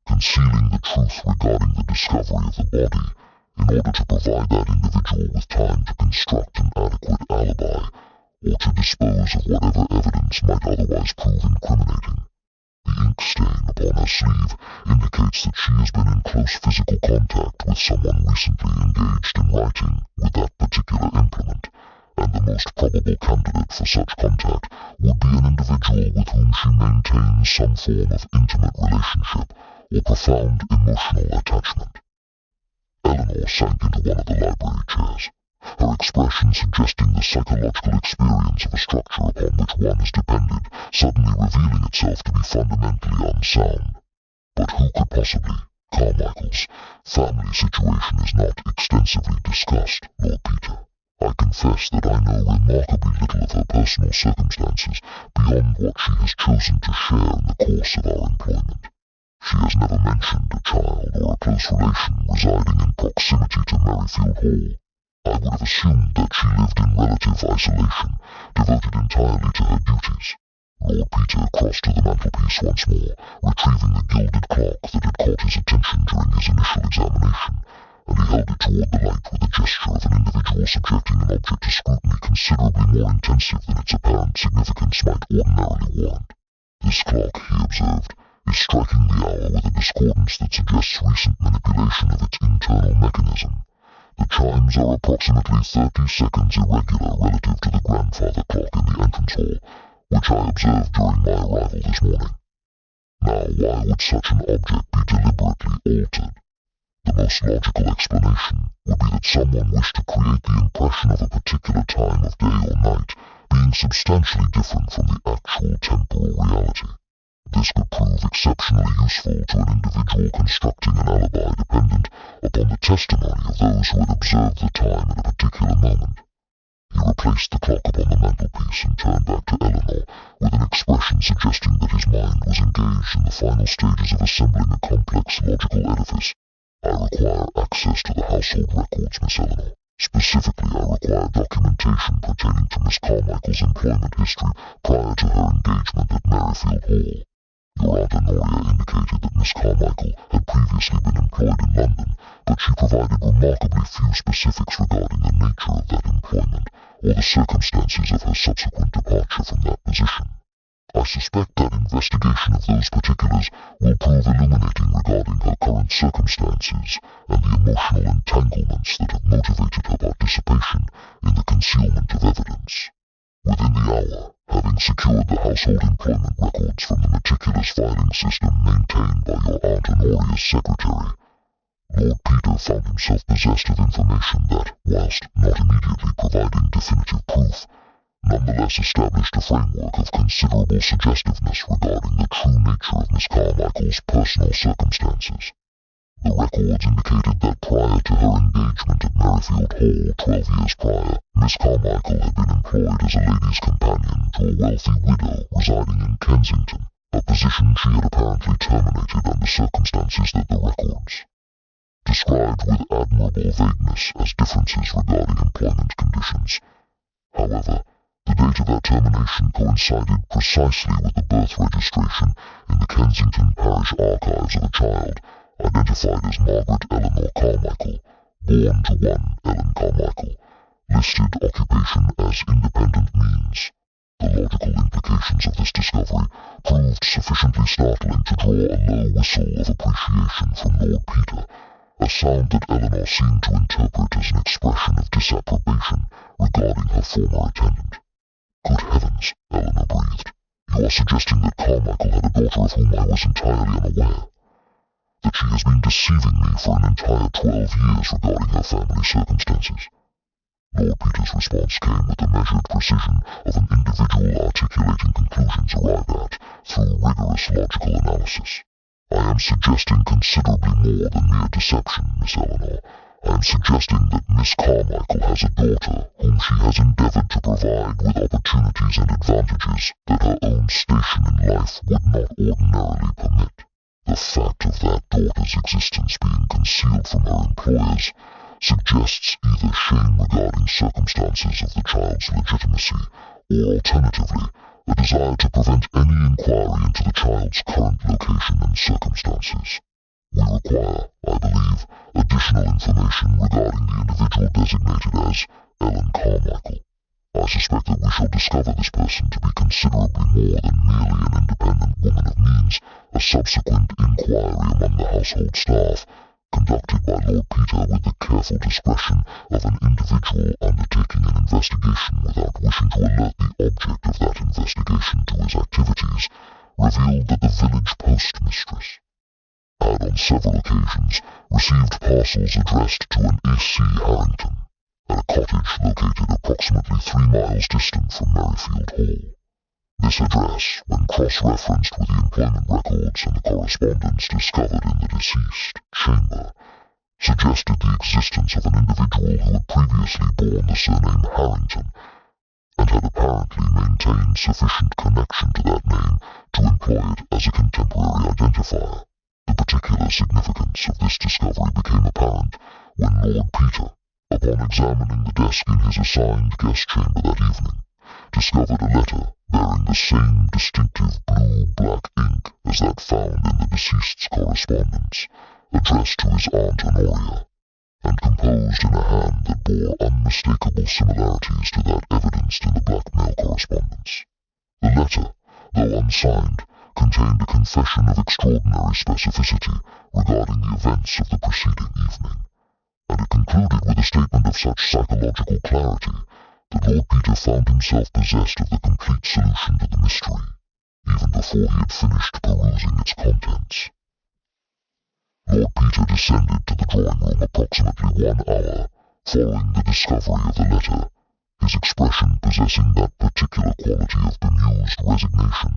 concealing the truth regarding the discovery of the body, in order to provide that individual with time to construct an adequate alibi, or to dispose of whatever evidence might otherwise prove incriminating. The ink stain upon her sleeve indicates that she has been in close physical contact with someone recently engaged in writing with that particular implement, and the most probable candidate for such contact would be an individual with whom she maintains some form of intimate relationship or profound emotional attachment. Eleanor sank into one of the library chairs, her expression suggesting the psychological experience of a structure upon which one has depended suddenly revealing itself to be fundamentally unsound. But who could possibly? Carmichael's family situation is not extensively discussed, Lord Peter. I confess that I know remarkably little of her personal circumstances beyond what she has chosen to share in the course of our employment. She has never mentioned a child or a close relation residing in proximity to Merrifield Hall. I would have assumed that she lived in relative isolation, devoted entirely to her duties. Lord Peter crossed to the mantelpiece once more, retrieving the gilded clock that had caught his attention during his initial examination, and he held it toward the light with the gesture of an individual subjecting an object to scrutiny considerably more intensive than its apparent significance might ordinarily warrant. This clock, he observed, is striking the hour with a discordance that suggests recent manipulation of its internal mechanism. The chimes are approximately 30 seconds irregular relative to the grandfather clock in the entrance hall, which I observed during my arrival this morning. Now, why would such an object be deliberately altered? The most logical explanation would be that someone wished to create the impression of a particular time of day or night being substantially different from the actual temporal reality. This could prove exceptionally useful to an individual constructing an alibi dependent upon the testimony of those who had observed the time at a particular moment. He replaced the clock upon the mantelpiece and turned back to Eleanor with an expression suggesting that his mind was engaged in the final stages of assembling a complex logical edifice. I require access to the household records, Miss Eleanor. Specifically, I require documentation pertaining to Miss Carmichael's employment history prior to her engagement at Merrifield Hall. Your Aunt Honoria indicated that Miss Carmichael had previously been employed in London, but she provided remarkably few specifics regarding the nature of that employment or the circumstances of her subsequent departure from that position. I suspect that investigation of those particulars will prove illuminating regarding her current circumstances and the emotional entanglements that have motivated her participation in the concealment of evidence. Within the hour, having secured the household employment records from the meticulous filing system maintained by your Aunt Honoria's secretary, Lord Peter found himself possessed of information that, whilst not immediately providing definitive proof, nonetheless established a framework of considerable suggestiveness regarding the true nature of Miss Carmichael's personal circumstances. The records indicated that prior to her engagement at Merrifield Hall 12 years prior, Miss Carmichael had been employed as a lady's companion to a wealthy widow residing in Kensington, a position she had apparently terminated under circumstances that the records described with admirable vagueness as differences regarding employment conditions. However, the date of that termination coincided precisely with the birth registration in the Kensington Parish Archives of a child identified as Margaret Eleanor Carmichael, born to one Ellen Carmichael, listed occupation as independent means. The logical implications of this discovery proved sufficiently startling to draw a low whistle of appreciation from Lord Peter, a sound that Eleanor seemed to interpret as an expression of disapprobation regarding her former attendant. Good heavens, Eleanor breathed. You are suggesting that Carmichael had a daughter of whom I was entirely unaware? That she has been deceiving me for an entire 12 years regarding her family circumstances? Lord Peter's response came with the measured precision of an individual articulating conclusions arrived at through rigorous logical analysis. I am suggesting considerably more than mere deception, Miss Eleanor. I am suggesting that Miss Carmichael has a daughter whom she has endeavoured to provide with opportunities and advantages that her own station in life would not ordinarily permit. The fact of that daughter's existence being concealed from her employers suggests suggests either shame regarding circumstances of the child's legitimacy, or alternatively, a desire to prevent any inquiry into the child's current location and circumstances. We require, I believe, additional information regarding the individual designated as Ellen Carmichael. I suspect that we shall discover this person to be considerably more than merely an independent woman of means. A subsequent inquiry among the household staff, conducted by Lord Peter with the careful discretion of an individual undertaking an investigation without wishing to alert the object of that investigation to his activities, revealed that the village postmistress had on several occasions received parcels addressed to an A.C. Harrington, at a cottage located approximately 3 miles distant from Merrifield Hall. This address, when cross-referenced with the employment records and the correspondence discovered in the deceased chamber, suggested the existence of an individual who had previously borne the surname Harrington, and had apparently maintained sufficient connection to that name to employ it as a contemporary identifier. The particular significance of this discovery became apparent when Lord Peter, upon examining the desk in his assigned guest chamber that evening, discovered a letter bearing the same distinctive blue-black ink as that found in the deceased's correspondence, addressed to his Aunt Honoria, and composed in a hand that bore unmistakable similarities to that evidenced in the blackmail correspondence. The letter, though unsigned, contained a confession of extraordinary specificity regarding the events of the preceding evening, and it concluded with a statement of such psychological clarity that Lord Peter found himself possessed of the complete solution to the mystery, even before he had finished perusing its contents. Lord Peter descended to the drawing-room approximately 1 hour following the discovery of the letter, his expression possessing that particular quality of bemused resignation,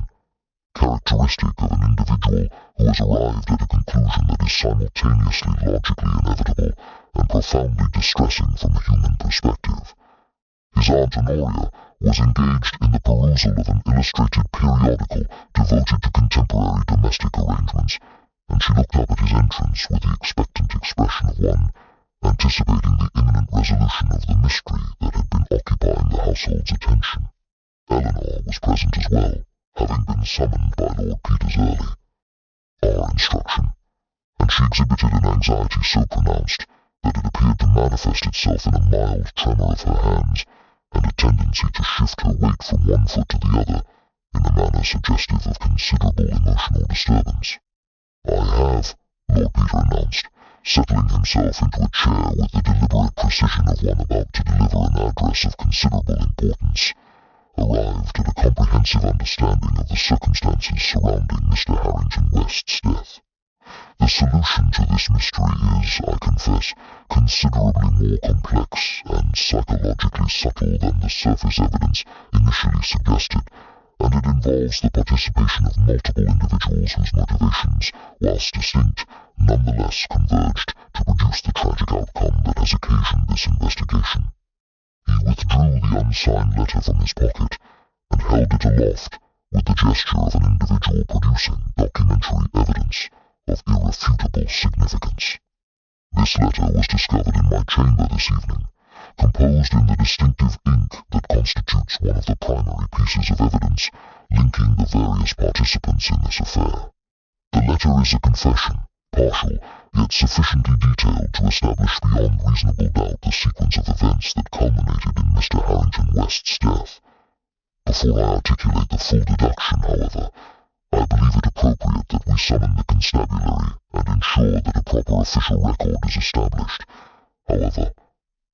characteristic of an individual who has arrived at a conclusion that is simultaneously logically inevitable and profoundly distressing from a human perspective. His Aunt Honoria was engaged in the perusal of an illustrated periodical devoted to contemporary domestic arrangements, and she looked up at his entrance with the expectant expression of one anticipating the imminent resolution of the mystery that had been occupying the household's attention. Eleanor was present as well, having been summoned by Lord Peters early, our instruction, and she exhibited an anxiety so pronounced that it appeared to manifest itself in a mild tremor of her hands, and a tendency to shift her weight from one foot to the other in a manner suggestive of considerable emotional disturbance. "I have," Lord Peter announced, settling himself into a chair with the deliberate precision of one about to deliver an address of considerable importance, arrived at a comprehensive understanding of the circumstances surrounding Mr. Harrington West's death. The solution to this mystery is, I confess, considerably more complex and psychologically subtle than the surface evidence initially suggested, and it involves the participation of multiple individuals whose motivations, whilst distinct, nonetheless converged to produce the tragic outcome that has occasioned this investigation. He withdrew the unsigned letter from his pocket and held it aloft with the gesture of an individual producing documentary evidence of irrefutable significance. This letter was discovered in my chamber this evening, composed in the distinctive ink that constitutes one of the primary pieces of evidence linking the various participants in this affair. The letter is a confession, partial, yet sufficiently detailed to establish beyond reasonable doubt the sequence of events that culminated in Mr. Harrington West's death. Before I articulate the full deduction, however, I believe it appropriate that we summon the constabulary and ensure that a proper official record is established. However,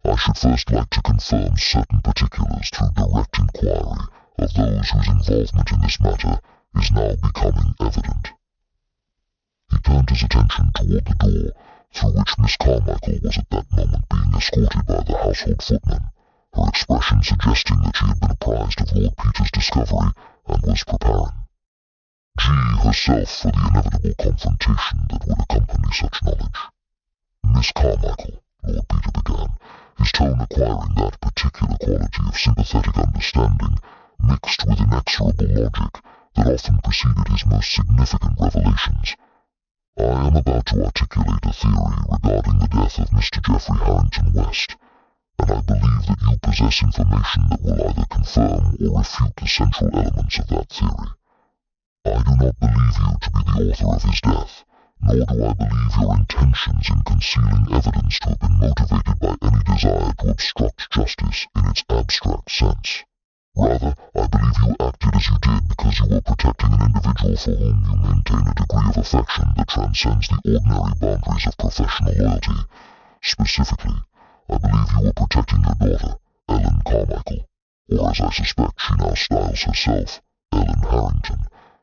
I should first like to confirm certain particulars through direct inquiry of those whose involvement in this matter is now becoming evident. He turned his attention toward the door, through which Miss Carmichael was at that moment being escorted by the household footman, her expression suggesting that she had been apprised of Lord Peter's discovery and was preparing. G. herself for the inevitable confrontation that would accompany such knowledge. "Miss Carmichael," Lord Peter began, his tone acquiring that particular quality of sympathetic understanding mixed with inexorable logic that often preceded his most significant revelations. "I am about to articulate a theory regarding the death of Mr. Geoffrey Harrington West. possess information that will either confirm or refute the central elements of that theory. I do not believe you to be the author of his death, nor do I believe your intentions in concealing evidence to have been motivated by any desire to obstruct justice in its abstract sense. Rather, I believe you acted as you did because you were protecting an individual for whom you maintain a degree of affection that transcends the ordinary boundaries of professional loyalty. Specifically, I believe you were protecting your daughter, Ellen Carmichael, or as I suspect she now styles herself, Ellen Harrington,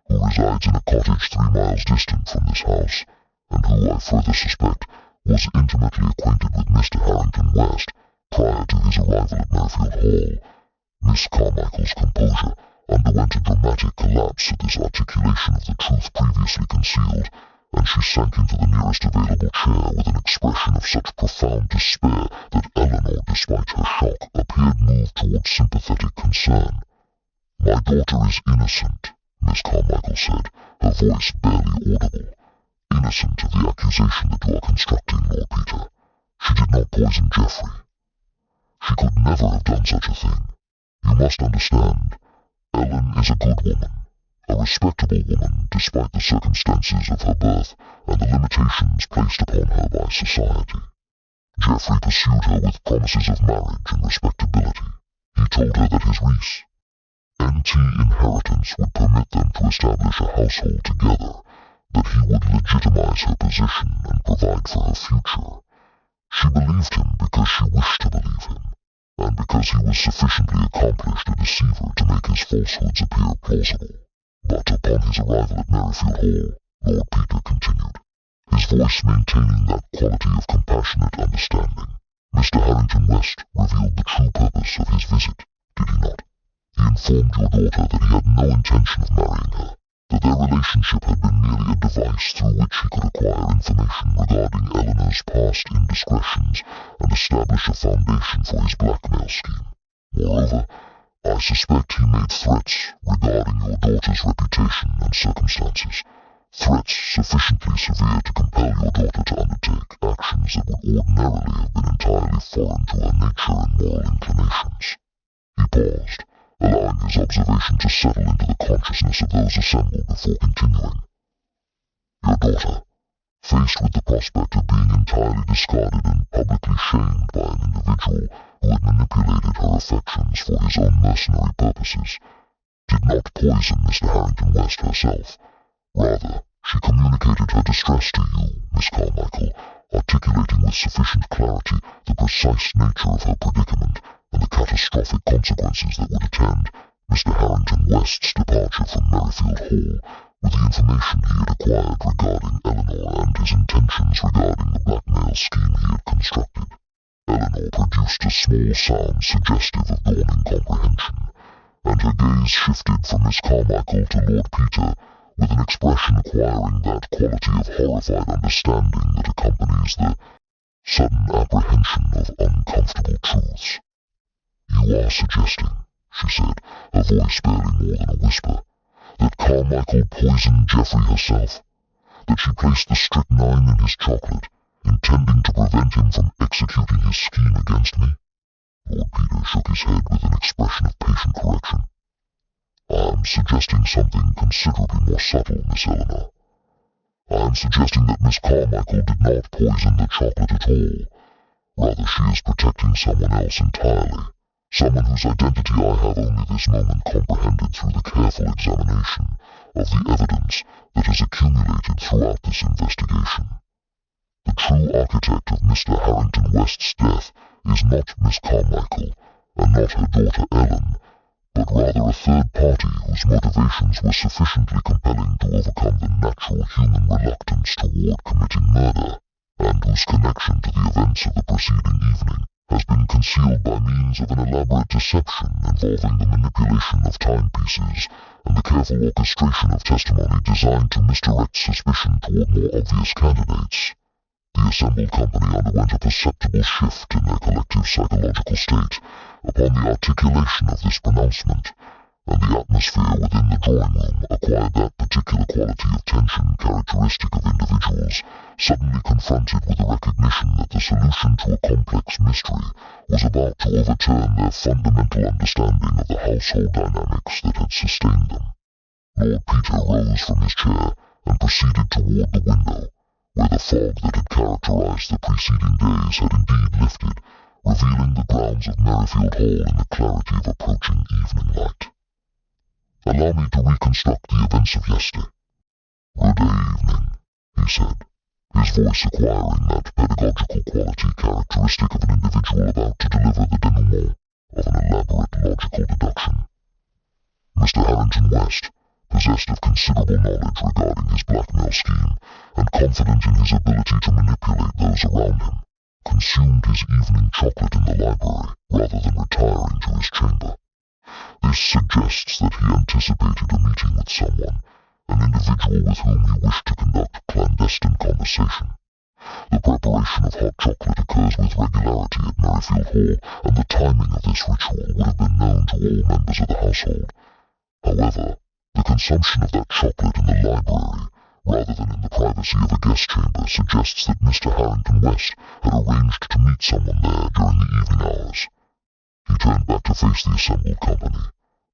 who resides in a cottage 3 miles distant from this house, and who, I further suspect, was intimately acquainted with Mr. Harrington West prior to his arrival at Merfield Hall. Miss Carmichael's composure underwent a dramatic collapse at this articulation of the truth previously concealed, and she sank into the nearest available chair with an expression of such profound despair that Eleanor, despite her shock, appeared moved towards sympathetic concern. "My daughter is innocent," Miss Carmichael said, her voice barely audible. "Innocent of the accusation that you are constructing, Lord Peter. She did not poison Geoffrey. She could never have done such a thing. You must understand, Ellen is a good woman, a respectable woman despite the circumstances of her birth and the limitations placed upon her by society. Geoffrey pursued her with promises of marriage and respectability. He told her that his NT inheritance would permit them to establish a household together, that he would legitimize her position and provide for her future. She believed him because she wished to believe him, and because he was sufficiently accomplished a deceiver to make his falsehoods appear plausible. But upon his arrival at Merrifield Hall, Lord Peter continued, his voice maintaining that quality of compassionate understanding, Mr. Harrington West revealed the true purpose of his visit, did he not? He informed your daughter that he had no intention of marrying her, that their relationship had been merely a device through which he could acquire information regarding Eleanor's past indiscretions and establish a foundation for his blackmail scheme. Moreover, I suspect he made threats regarding your daughter's reputation and circumstances, threats sufficiently severe to compel your daughter to undertake actions that would ordinarily have been entirely foreign to her nature and moral inclinations. He paused, allowing his observation to settle into the consciousness of those assembled before continuing. Your daughter, faced with the prospect of being entirely discarded and publicly shamed by an individual who had manipulated her affections for his own mercenary purposes, did not poison Mr. Harrington West herself. Rather, she communicated her distress to you, Miss Carmichael, articulating with sufficient clarity the precise nature of her predicament and the catastrophic consequences that would attend Mr. Harrington West's departure from Merrifield Hall, with the information he had acquired regarding Eleanor and his intentions regarding the blackmail scheme he had constructed. Eleanor produced a small sound suggestive of dawning comprehension, and her gaze shifted from Miss Carmichael to Lord Peter, with an expression acquiring that quality of horrified understanding that accompanies the sudden apprehension of uncomfortable truths. "You are suggesting," she said, her voice barely more than a whisper, "that Carmichael poisoned Geoffrey herself, that she placed the strychnine in his chocolate, intending to prevent him from executing his scheme against me?" Lord Peter shook his head with an expression of patient correction. "I am suggesting something considerably more subtle, Miss Eleanor. I am suggesting that Miss Carmichael did not poison the chocolate at all. Rather, she is protecting someone else entirely, someone whose identity I have only this moment comprehended through the careful examination of the evidence that has accumulated throughout this investigation. The true architect of Mr. Harrington West's death is not Miss Carmichael, and not her daughter Ellen, but rather a third party whose motivations were sufficiently compelling to overcome the natural human reluctance toward committing murder, and whose connection to the events of the preceding evening has been concealed by means of an elaborate deception involving the manipulation of timepieces and the careful orchestration of testimony designed to misdirect suspicion toward more obvious candidates. The assembled company underwent a perceptible shift in their collective psychological state upon the articulation of this pronouncement, and the atmosphere within the drawing room acquired that particular quality of tension characteristic of individuals suddenly confronted with the recognition that the solution to a complex mystery was about to overturn their fundamental understanding of the household dynamics that had sustained them. Lord Peter rose from his chair and proceeded toward the window, where the fog that had characterized the preceding days had indeed lifted, revealing the grounds of Merrifield Hall in the clarity of approaching evening light. "Allow me to reconstruct the events of yesterday." "Good evening," he said, his voice acquiring that pedagogical quality characteristic of an individual about to deliver the denouement of an elaborate logical deduction. Mr. Harrington West, possessed of considerable knowledge regarding his blackmail scheme, and confident in his ability to manipulate those around him, consumed his evening chocolate in the library rather than retiring to his chamber. This suggests that he anticipated a meeting with someone, an individual with whom he wished to conduct clandestine conversation. The preparation of hot chocolate occurs with regularity at Merrifield Hall, and the timing of this ritual would have been known to all members of the household. However, the consumption of that chocolate in the library, rather than in the privacy of a guest chamber, suggests that Mr. Harrington West had arranged to meet someone there during the evening hours. He turned back to face the assembled company,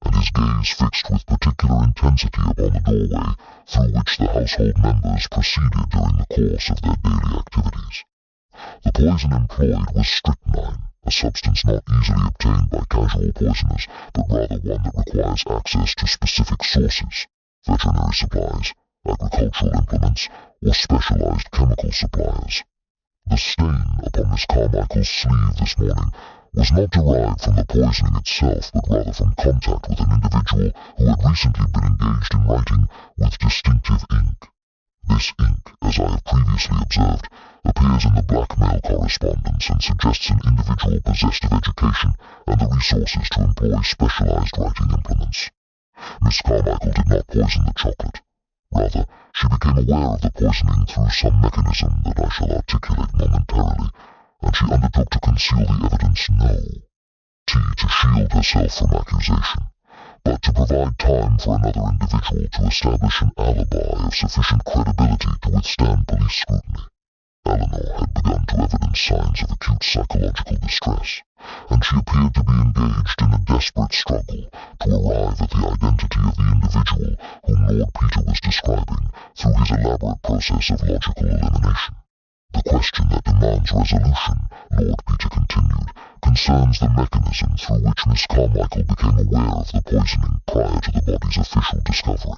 and his gaze fixed with particular intensity upon the doorway through which the household members proceeded during the course of their daily activities. The poison employed was strychnine, a substance not easily obtained by casual poisoners, but rather one that requires access to specific sources, veterinary supplies, agricultural implements, or specialized chemical suppliers. The stain upon Miss Carmichael's sleeve this morning was not derived from the poisoning itself, but rather from contact with an individual who had recently been engaged in writing with distinctive ink. This ink, as I have previously observed, appears in the blackmail correspondence and suggests an individual possessed of education and the resources to employ specialized writing implements. Miss Carmichael did not poison the chocolate. Rather, she became aware of the poisoning through some mechanism that I shall articulate momentarily, and she undertook to conceal the evidence to shield herself from accusation, but to provide time for another individual to establish an alibi of sufficient credibility to withstand police scrutiny. Eleanor had begun to evidence signs of acute psychological distress, and she appeared to be engaged in a desperate struggle to arrive at the identity of the individual whom Lord Peter was describing through his elaborate process of logical elimination. "The question that demands resolution," Lord Peter continued, "concerns the mechanism through which Miss Carmichael became aware of the poisoning prior to the body's official discovery.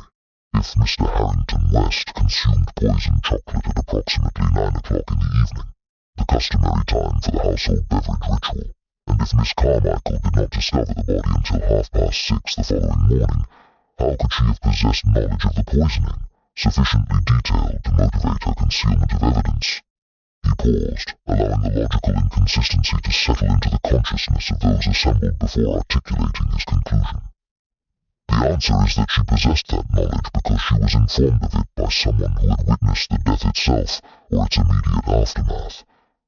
If Mr. Harrington West consumed poisoned chocolate at approximately 9 o'clock in the evening, the customary time for the household beverage ritual, and if Miss Carmichael did not discover the body until 6:30 the following morning, how could she have possessed knowledge of the poisoning, sufficiently detailed to motivate her concealment of evidence?" He paused, allowing the logical inconsistency to settle into the consciousness of those assembled before articulating his conclusion. "The answer is that she possessed that knowledge because she was informed of it by someone who had witnessed the death itself or its immediate aftermath,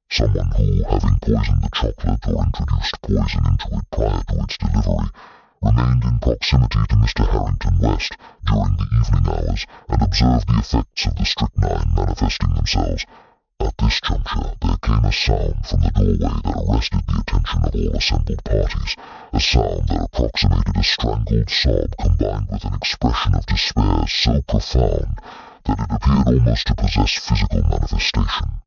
someone who, having poisoned the chocolate or introduced poison into it prior to its delivery, remained in proximity to Mr. Harrington West during the evening hours and observed the effects of the strychnine manifesting themselves. At this juncture there came a sound from the doorway that arrested the attention of all assembled parties, a sound that approximated a strangled sob combined with an expression of despair so profound that it appeared almost to possess physical manifestation.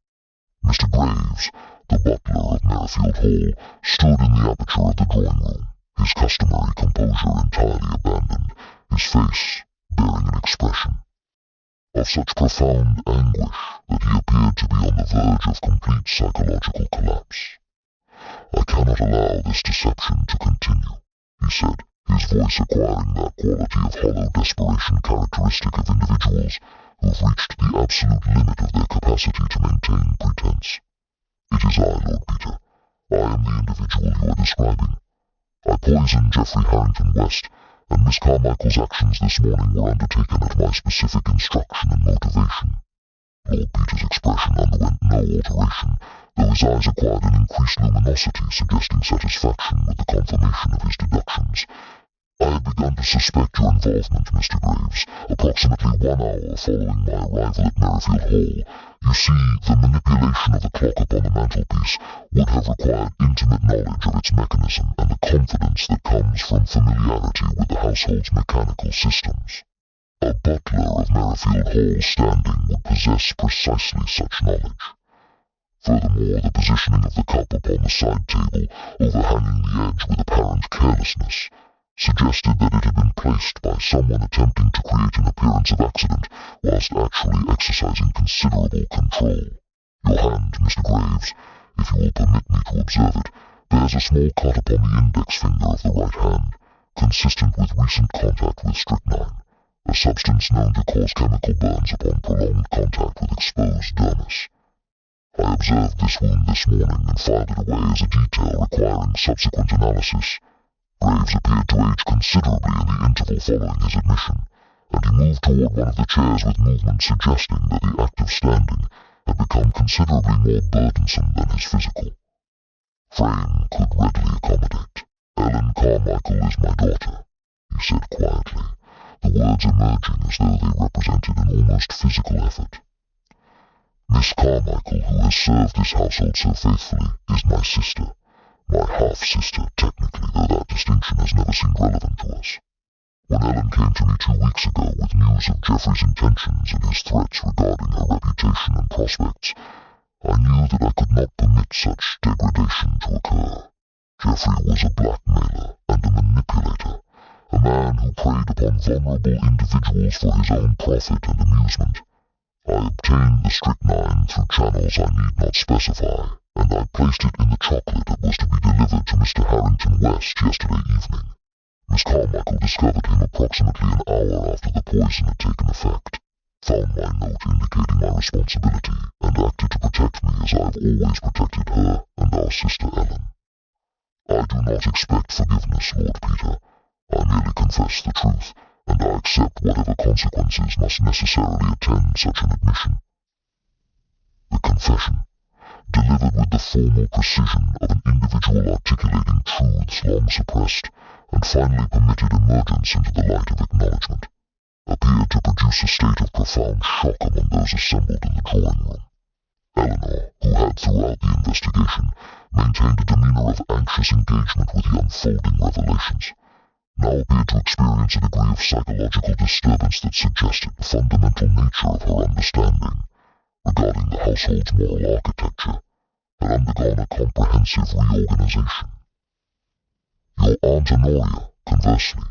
Mr. Graves, the butler of Merrifield Hall, stood in the aperture of the drawing-room, his customary composure entirely abandoned, his face bearing an expression of such profound anguish that he appeared to be on the verge of complete psychological collapse. "I cannot allow this deception to continue," he said, his voice acquiring that quality of hollow desperation characteristic of individuals who have reached the absolute limit of their capacity to maintain pretense. "It is I, Lord Peter. I am the individual you are describing. I poisoned Geoffrey Harrington West, and Miss Carmichael's actions this morning were undertaken at my specific instruction and motivation." Lord Peter's expression underwent no alteration, though his eyes acquired an increased luminosity suggesting satisfaction with the confirmation of his deductions. I had begun to suspect your involvement, Mr. Graves, approximately 1 hour following my arrival at Merrifield Hall. You see, the manipulation of the clock upon the mantelpiece would have required intimate knowledge of its mechanism and the confidence that comes from familiarity with the household's mechanical systems. A butler of Merrifield Hall's standing would possess precisely such knowledge. Furthermore, the positioning of the cup upon the side table, overhanging the edge with apparent carelessness, suggested that it had been placed by someone attempting to create an appearance of accident whilst actually exercising considerable control. Your hand, Mr. Graves, if you will permit me to observe it, bears a small cut upon the index finger of the right hand, consistent with recent contact with strychnine, a substance known to cause chemical burns upon prolonged contact with exposed dermis. I observed this wound this morning and filed it away as a detail requiring subsequent analysis. Graves appeared to age considerably in the interval following his admission, and he moved toward one of the chairs with movements suggesting that the act of standing had become considerably more burdensome than his physical frame could readily accommodate. Ellen Carmichael is my daughter, he said quietly, the words emerging as though they represented an almost physical effort. Miss Carmichael, who has served this household so faithfully, is my sister. My half-sister, technically, though that distinction has never seemed relevant to us. When Ellen came to me 2 weeks ago with news of Geoffrey's intentions and his threats regarding her reputation and prospects, I knew that I could not permit such degradation to occur. Geoffrey was a blackmailer and a manipulator, a man who preyed upon vulnerable individuals for his own profit and amusement. I obtained the strychnine through channels I need not specify, and I placed it in the chocolate that was to be delivered to Mr. Harrington West yesterday evening. Miss Carmichael discovered him approximately an hour after the poison had taken effect, found my note indicating my responsibility, and acted to protect me as I have always protected her and our sister Ellen. I do not expect forgiveness, Lord Peter. I merely confess the truth, and I accept whatever consequences must necessarily attend such an admission. The confession, delivered with the formal precision of an individual articulating truths long suppressed, and finally permitted emergence into the light of acknowledgement, appeared to produce a state of profound shock among those assembled in the drawing room. Eleanor, who had throughout the investigation maintained a demeanour of anxious engagement with the unfolding revelations, now appeared to experience a degree of psychological disturbance that suggested the fundamental nature of her understanding regarding the household's moral architecture had undergone a comprehensive reorganization. Your Aunt Honoria, conversely,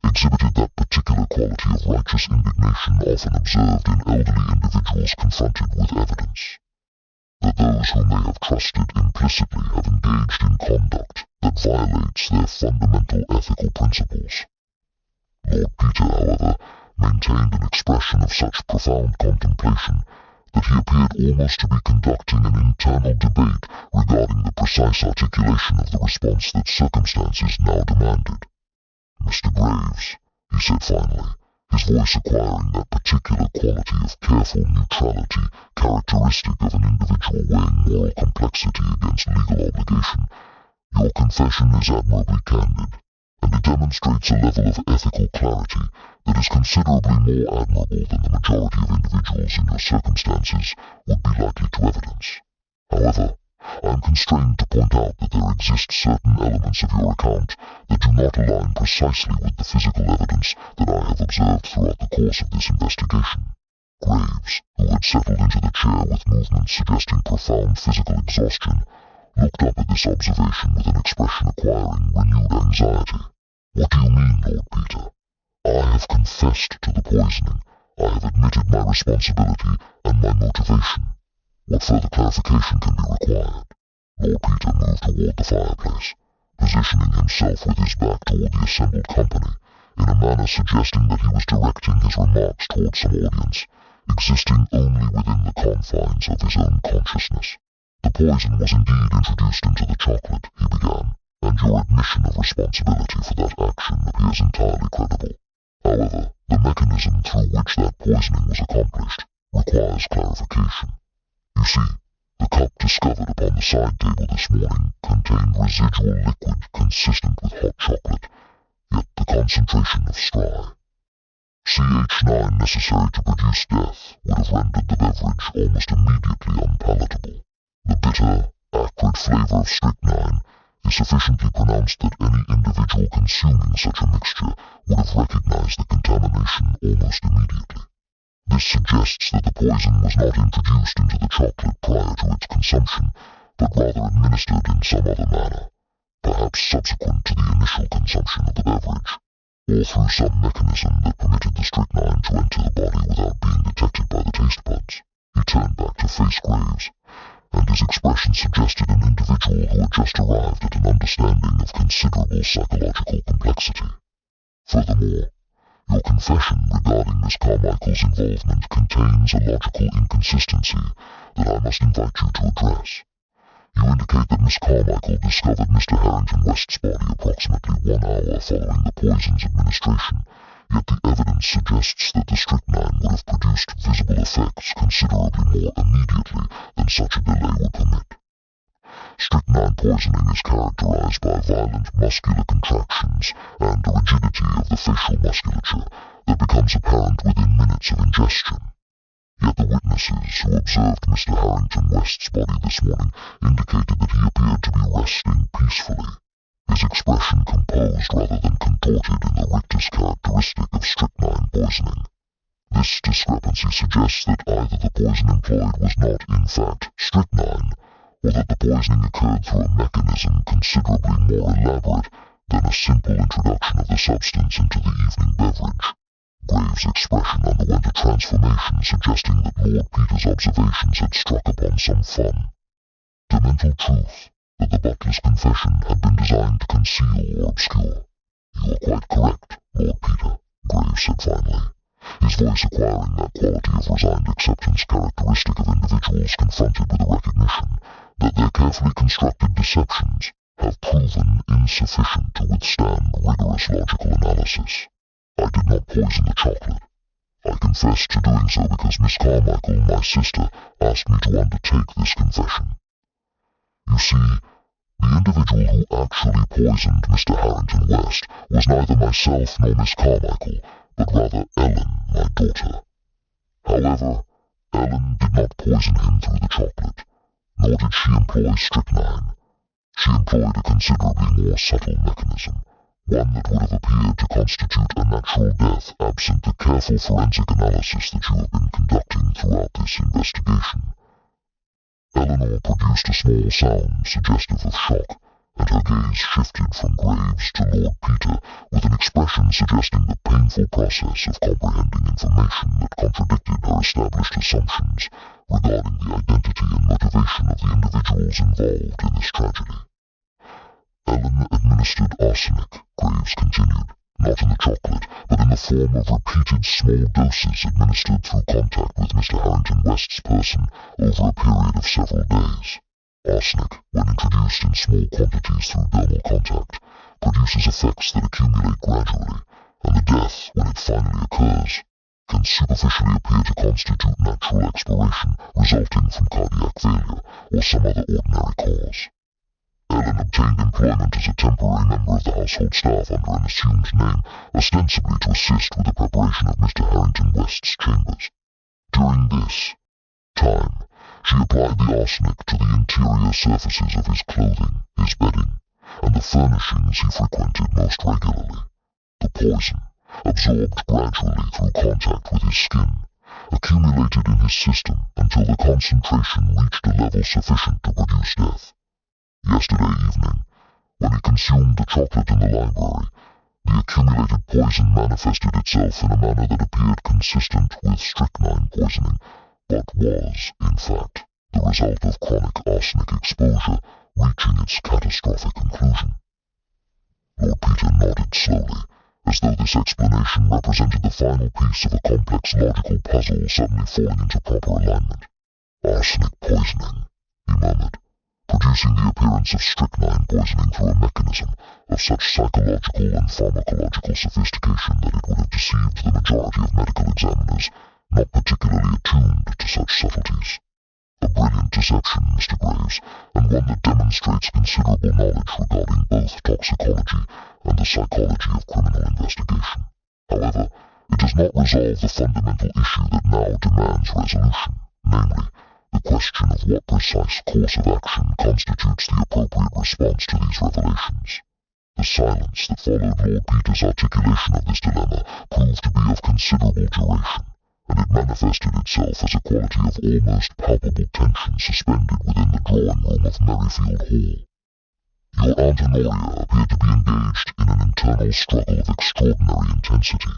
exhibited that particular quality of righteous indignation often observed in elderly individuals confronted with evidence, that those who may have trusted implicitly have engaged in conduct that violates their fundamental ethical principles. Lord Peter, however, maintained an expression of such profound contemplation that he appeared almost to be conducting an internal debate regarding the precise articulation of the response that circumstances now demanded. Mr. Graves, he said finally, his voice acquiring that particular quality of careful neutrality characteristic of an individual weighing moral complexity against legal obligation, your confession is admirably candid, and it demonstrates a level of ethical clarity that is considerably more admirable than the majority of individuals in your circumstances would be likely to evidence. However, I am constrained to point out that there exist certain elements of your account that do not align precisely with the physical evidence that I have observed throughout the course of this investigation. Graves, who had settled into the chair with movements suggesting profound physical exhaustion, looked up at this observation with an expression acquiring renewed anxiety. What do you mean, Lord Peter? I have confessed to the poisoning. I have admitted my responsibility and my motivation. What further clarification can be required? Lord Peter moved toward the fireplace, positioning himself with his back toward the assembled company, in a manner suggesting that he was directing his remarks toward some audience, existing only within the confines of his own consciousness. The poison was indeed introduced into the chocolate, he began, and your admission of responsibility for that action appears entirely credible. However, the mechanism through which that poisoning was accomplished requires clarification. You see, the cup discovered upon the side table this morning contained residual liquid consistent with hot chocolate, yet the concentration of stry. CH9 necessary to produce death would have rendered the beverage almost immediately unpalatable. The bitter, acrid flavor of strychnine is sufficiently pronounced that any individual consuming such a mixture would have recognized the contamination almost immediately. This suggests that the poison was not introduced into the chocolate prior to its consumption, but rather administered in some other manner, perhaps subsequent to the initial consumption of the beverage, or through some mechanism that permitted the strychnine to enter the body without being detected by the taste buds. He turned back to face Graves, and his expression suggested an individual who had just arrived at an understanding of considerable psychological complexity. Furthermore, your confession regarding Miss Carmichael's involvement contains a logical inconsistency that I must invite you to address. You indicate that Miss Carmichael discovered Mr. Harrington West's body approximately 1 hour following the poison's administration, yet the evidence suggests that the strychnine would have produced visible effects considerably more immediately than such a delay would permit. Strychnine poisoning is characterized by violent muscular contractions and a rigidity of the facial musculature that becomes apparent within minutes of ingestion. Yet the witnesses who observed Mr. Harrington West's body this morning indicated that he appeared to be resting peacefully, his expression composed rather than contorted in the rictus characteristic of strychnine poisoning. This discrepancy suggests that either the poison employed was not, in fact, strychnine, or that the poisoning occurred through a mechanism considerably more elaborate than a simple introduction of the substance into the evening beverage. Graves' expression underwent a transformation suggesting that Lord Peter's observations had struck upon some fun. The mental truth that the butler's confession had been designed to conceal or obscure. You are quite correct, Lord Peter, Graves said finally, his voice acquiring that quality of resigned acceptance characteristic of individuals confronted with a recognition that their carefully constructed deceptions have proven insufficient to withstand rigorous logical analysis. I did not poison the chocolate. I confessed to doing so because Miss Carmichael, my sister, asked me to undertake this confession. You see, the individual who actually poisoned Mr. Harrington West was neither myself nor Miss Carmichael, but rather Ellen, my daughter. However, Ellen did not poison him through the chocolate, nor did she employ strychnine. She employed a considerably more subtle mechanism, one that would have appeared to constitute a natural death absent the careful forensic analysis that you have been conducting throughout this investigation. Eleanor produced a small sound suggestive of shock, and her gaze shifted from Graves to Lord Peter with an expression suggesting the painful process of comprehending information that contradicted her established assumptions regarding the identity and motivation of the individuals involved in this tragedy. Ellen administered arsenic, Graves continued, not in the chocolate, but in the form of repeated small doses administered through contact with Mr. Harrington West's person over a period of several days. Arsenic, when introduced in small quantities through dermal contact, produces effects that accumulate gradually, and the death, when it finally occurs, can superficially appear to constitute natural expiration resulting from cardiac failure or some other ordinary cause. Ellen obtained employment as a temporary member of the household staff under an assumed name, ostensibly to assist with the preparation of Mr. Harrington West's chambers. During this time, she applied the arsenic to the interior surfaces of his clothing, his bedding, and the furnishings he frequented most regularly. The poison, absorbed gradually through contact with his skin, accumulated in his system until the concentration reached a level sufficient to produce death. Yesterday evening, when he consumed the chocolate in the library, the accumulated poison manifested itself in a manner that appeared consistent with strychnine poisoning, but was, in fact, the result of chronic arsenic exposure reaching its catastrophic conclusion. Lord Peter nodded slowly, as though this explanation represented the final piece of a complex logical puzzle suddenly falling into proper alignment. Arsenic poisoning, he murmured, producing the appearance of strychnine poisoning through a mechanism of such psychological and pharmacological sophistication that it would have deceived the majority of medical examiners not particularly attuned to such subtleties. A brilliant deception, Mr. Graves, and one that demonstrates considerable knowledge regarding both toxicology and the psychology of criminal investigation. However, it does not resolve the fundamental issue that now demands resolution, namely, the question of what precise course of action constitutes the appropriate response to these revelations. The silence that followed Lord Peter's articulation of this dilemma proved to be of considerable duration, and it manifested itself as a quality of almost palpable tension suspended within the drawing room of Merryfield Hall. Your Aunt Honoria appeared to be engaged in an internal struggle of extraordinary intensity,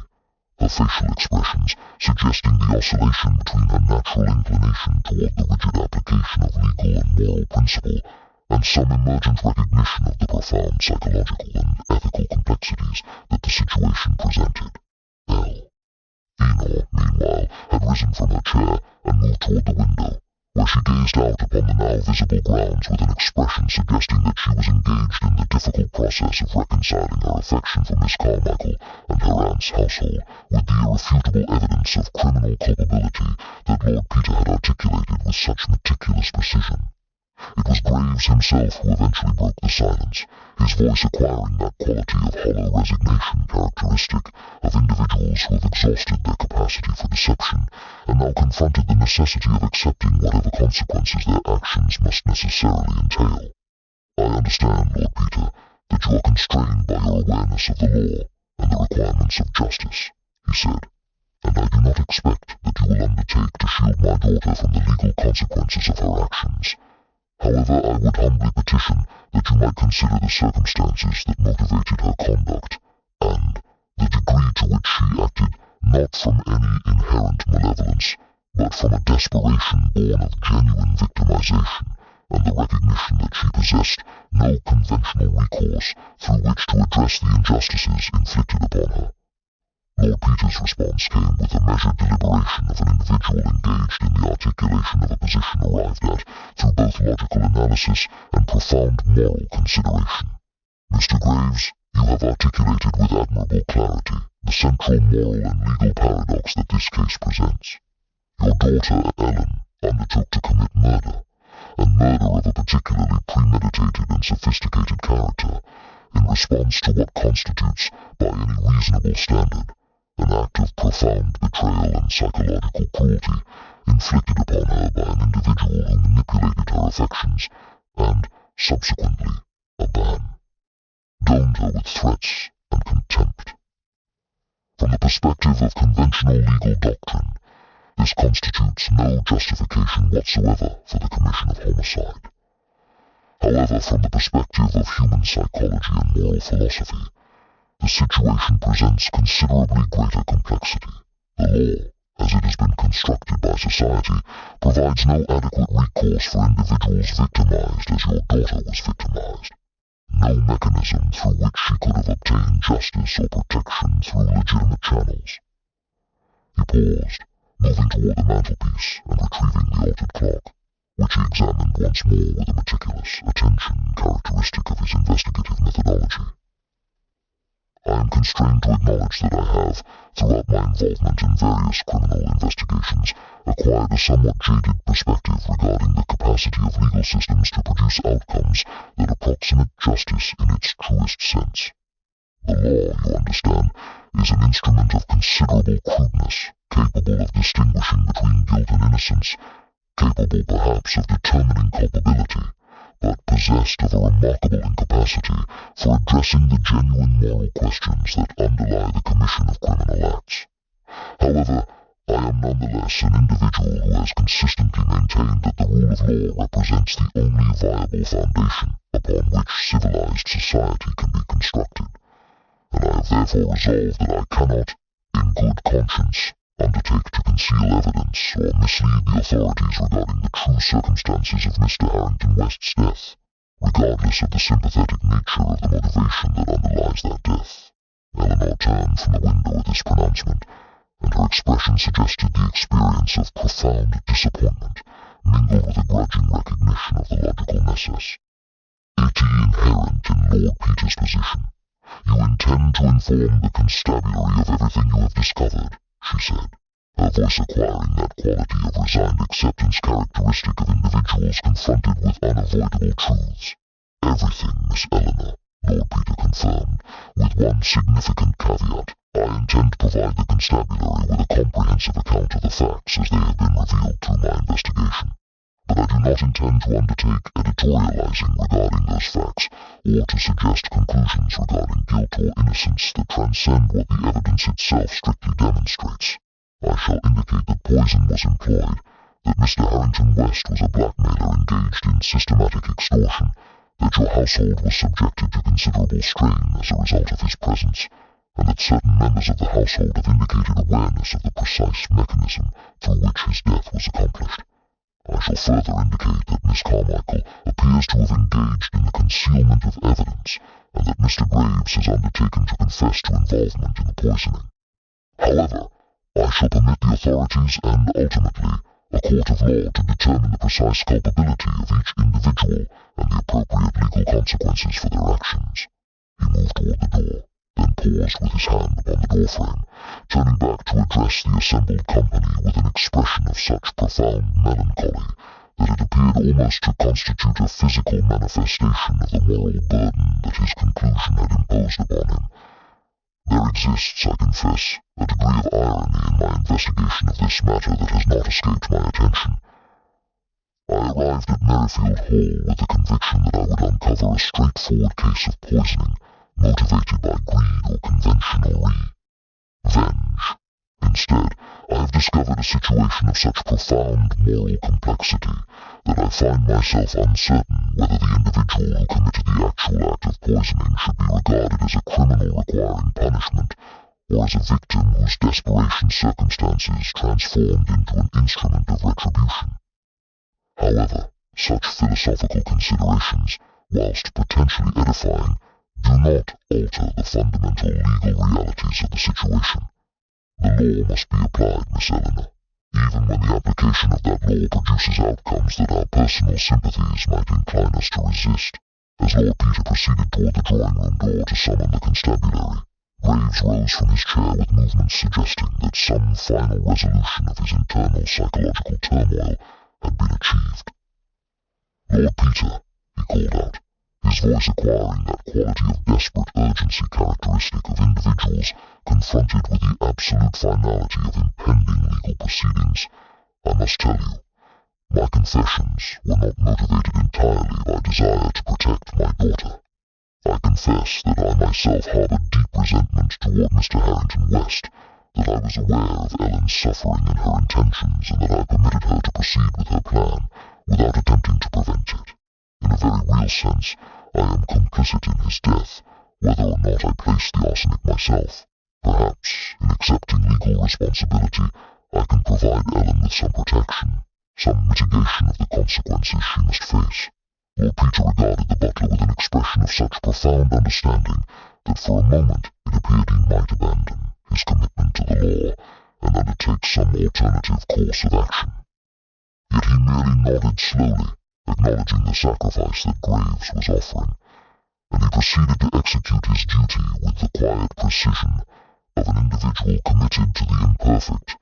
her facial expressions suggesting the oscillation between her natural inclination toward the rigid application of legal and moral principle and some emergent recognition of the profound psychological and ethical complexities that the situation presented. Enor, meanwhile, had risen from her chair and moved toward the window, where she gazed out upon the now visible grounds with an expression suggesting that she was engaged in the difficult process of reconciling her affection for Miss Carmichael and her aunt's household with the irrefutable evidence of criminal culpability that Lord Peter had articulated with such meticulous precision. It was Graves himself who eventually broke the silence, his voice acquiring that quality of hollow resignation characteristic of individuals who have exhausted their capacity for deception and now confronted the necessity of accepting whatever consequences their actions must necessarily entail. I understand, Lord Peter, that you are constrained by your awareness of the law and the requirements of justice, he said, and I do not expect that you will undertake to shield my daughter from the legal consequences of her actions. However, I would humbly petition that you might consider the circumstances that motivated her conduct, and the degree to which she acted not from any inherent malevolence, but from a desperation born of genuine victimization, and the recognition that she possessed no conventional recourse through which to address the injustices inflicted upon her. Lord Peter's response came with the measured deliberation of an individual engaged in the articulation of a position arrived at through both logical analysis and profound moral consideration. Mr. Graves, you have articulated with admirable clarity the central moral and legal paradox that this case presents. Your daughter, Ellen, undertook to commit murder, and murder of a particularly premeditated and sophisticated character, in response to what constitutes, by any reasonable standard, an act of profound betrayal and psychological cruelty inflicted upon her by an individual who manipulated her affections and, subsequently, domed her with threats and contempt. From the perspective of conventional legal doctrine, this constitutes no justification whatsoever for the commission of homicide. However, from the perspective of human psychology and moral philosophy, the situation presents considerably greater complexity. The law, as it has been constructed by society, provides no adequate recourse for individuals victimized as your daughter was victimized. No mechanism through which she could have obtained justice or protection through legitimate channels. He paused, moving toward the mantelpiece and retrieving the altered clock, which he examined once more with a meticulous attention characteristic of his investigative methodology. I am constrained to acknowledge that I have, throughout my involvement in various criminal investigations, acquired a somewhat jaded perspective regarding the capacity of legal systems to produce outcomes that approximate justice in its truest sense. The law, you understand, is an instrument of considerable crudeness, capable of distinguishing between guilt and innocence, capable perhaps of determining culpability, but possessed of a remarkable incapacity for addressing the genuine moral questions that underlie the commission of criminal acts. However, I am nonetheless an individual who has consistently maintained that the rule of law represents the only viable foundation upon which civilized society can be constructed, and I have therefore resolved that I cannot, in good conscience, undertake to conceal evidence or mislead the authorities regarding the true circumstances of Mr. Harrington West's death, regardless of the sympathetic nature of the motivation that underlies that death. Eleanor turned from the window at this pronouncement, and her expression suggested the experience of profound disappointment, mingled with a grudging recognition of the logical necessity inherent in Lord Peter's position. You intend to inform the constabulary of everything you have discovered, she said, her voice acquiring that quality of resigned acceptance characteristic of individuals confronted with unavoidable truths. Everything, Miss Eleanor, Lord Peter confirmed, with one significant caveat. I intend to provide the constabulary with a comprehensive account of the facts as they have been revealed through my investigation. But I do not intend to undertake editorializing regarding those facts, or to suggest conclusions regarding guilt or innocence that transcend what the evidence itself strictly demonstrates. I shall indicate that poison was employed, that Mr. Harrington West was a blackmailer engaged in systematic extortion, that your household was subjected to considerable strain as a result of his presence, and that certain members of the household have indicated awareness of the precise mechanism through which his death was accomplished. I shall further indicate that Miss Carmichael appears to have engaged in the concealment of evidence, and that Mr. Graves has undertaken to confess to involvement in the poisoning. However, I shall permit the authorities and, ultimately, a court of law to determine the precise culpability of each individual and the appropriate legal consequences for their actions. He moved toward the door, then paused with his hand upon the doorframe, turning back to address the assembled company with an expression of such profound melancholy that it appeared almost to constitute a physical manifestation of the moral burden that his conclusion had imposed upon him. There exists, I confess, a degree of irony in my investigation of this matter that has not escaped my attention. I arrived at Merrifield Hall with the conviction that I would uncover a straightforward case of poisoning, motivated by greed or conventional revenge. Instead, I have discovered a situation of such profound moral complexity that I find myself uncertain whether the individual who committed the actual act of poisoning should be regarded as a criminal requiring punishment, or as a victim whose desperation circumstances transformed into an instrument of retribution. However, such philosophical considerations, whilst potentially edifying, do not alter the fundamental legal realities of the situation. The law must be applied, Miss Eleanor, even when the application of that law produces outcomes that our personal sympathies might incline us to resist. As Lord Peter proceeded toward the drawing-room door to summon the constabulary, Graves rose from his chair with movements suggesting that some final resolution of his internal psychological turmoil had been achieved. Lord Peter, he called out, his voice acquiring that quality of desperate urgency characteristic of individuals confronted with the absolute finality of impending legal proceedings, I must tell you, my confessions were not motivated entirely by desire to protect my daughter. I confess that I myself harbored deep resentment toward Mr. Harrington West, that I was aware of Ellen's suffering and her intentions, and that I permitted her to proceed with her plan without attempting to prevent it. In a very real sense, I am complicit in his death, whether or not I placed the arsenic myself. Perhaps, in accepting legal responsibility, I can provide Ellen with some protection, some mitigation of the consequences she must face. Lord Peter regarded the butler with an expression of such profound understanding that for a moment it appeared he might abandon his commitment to the law and undertake some alternative course of action. Yet he merely nodded slowly, acknowledging the sacrifice that Graves was offering, and he proceeded to execute his duty with the quiet precision of an individual committed to the imperfect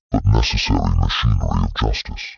but necessary machinery of justice.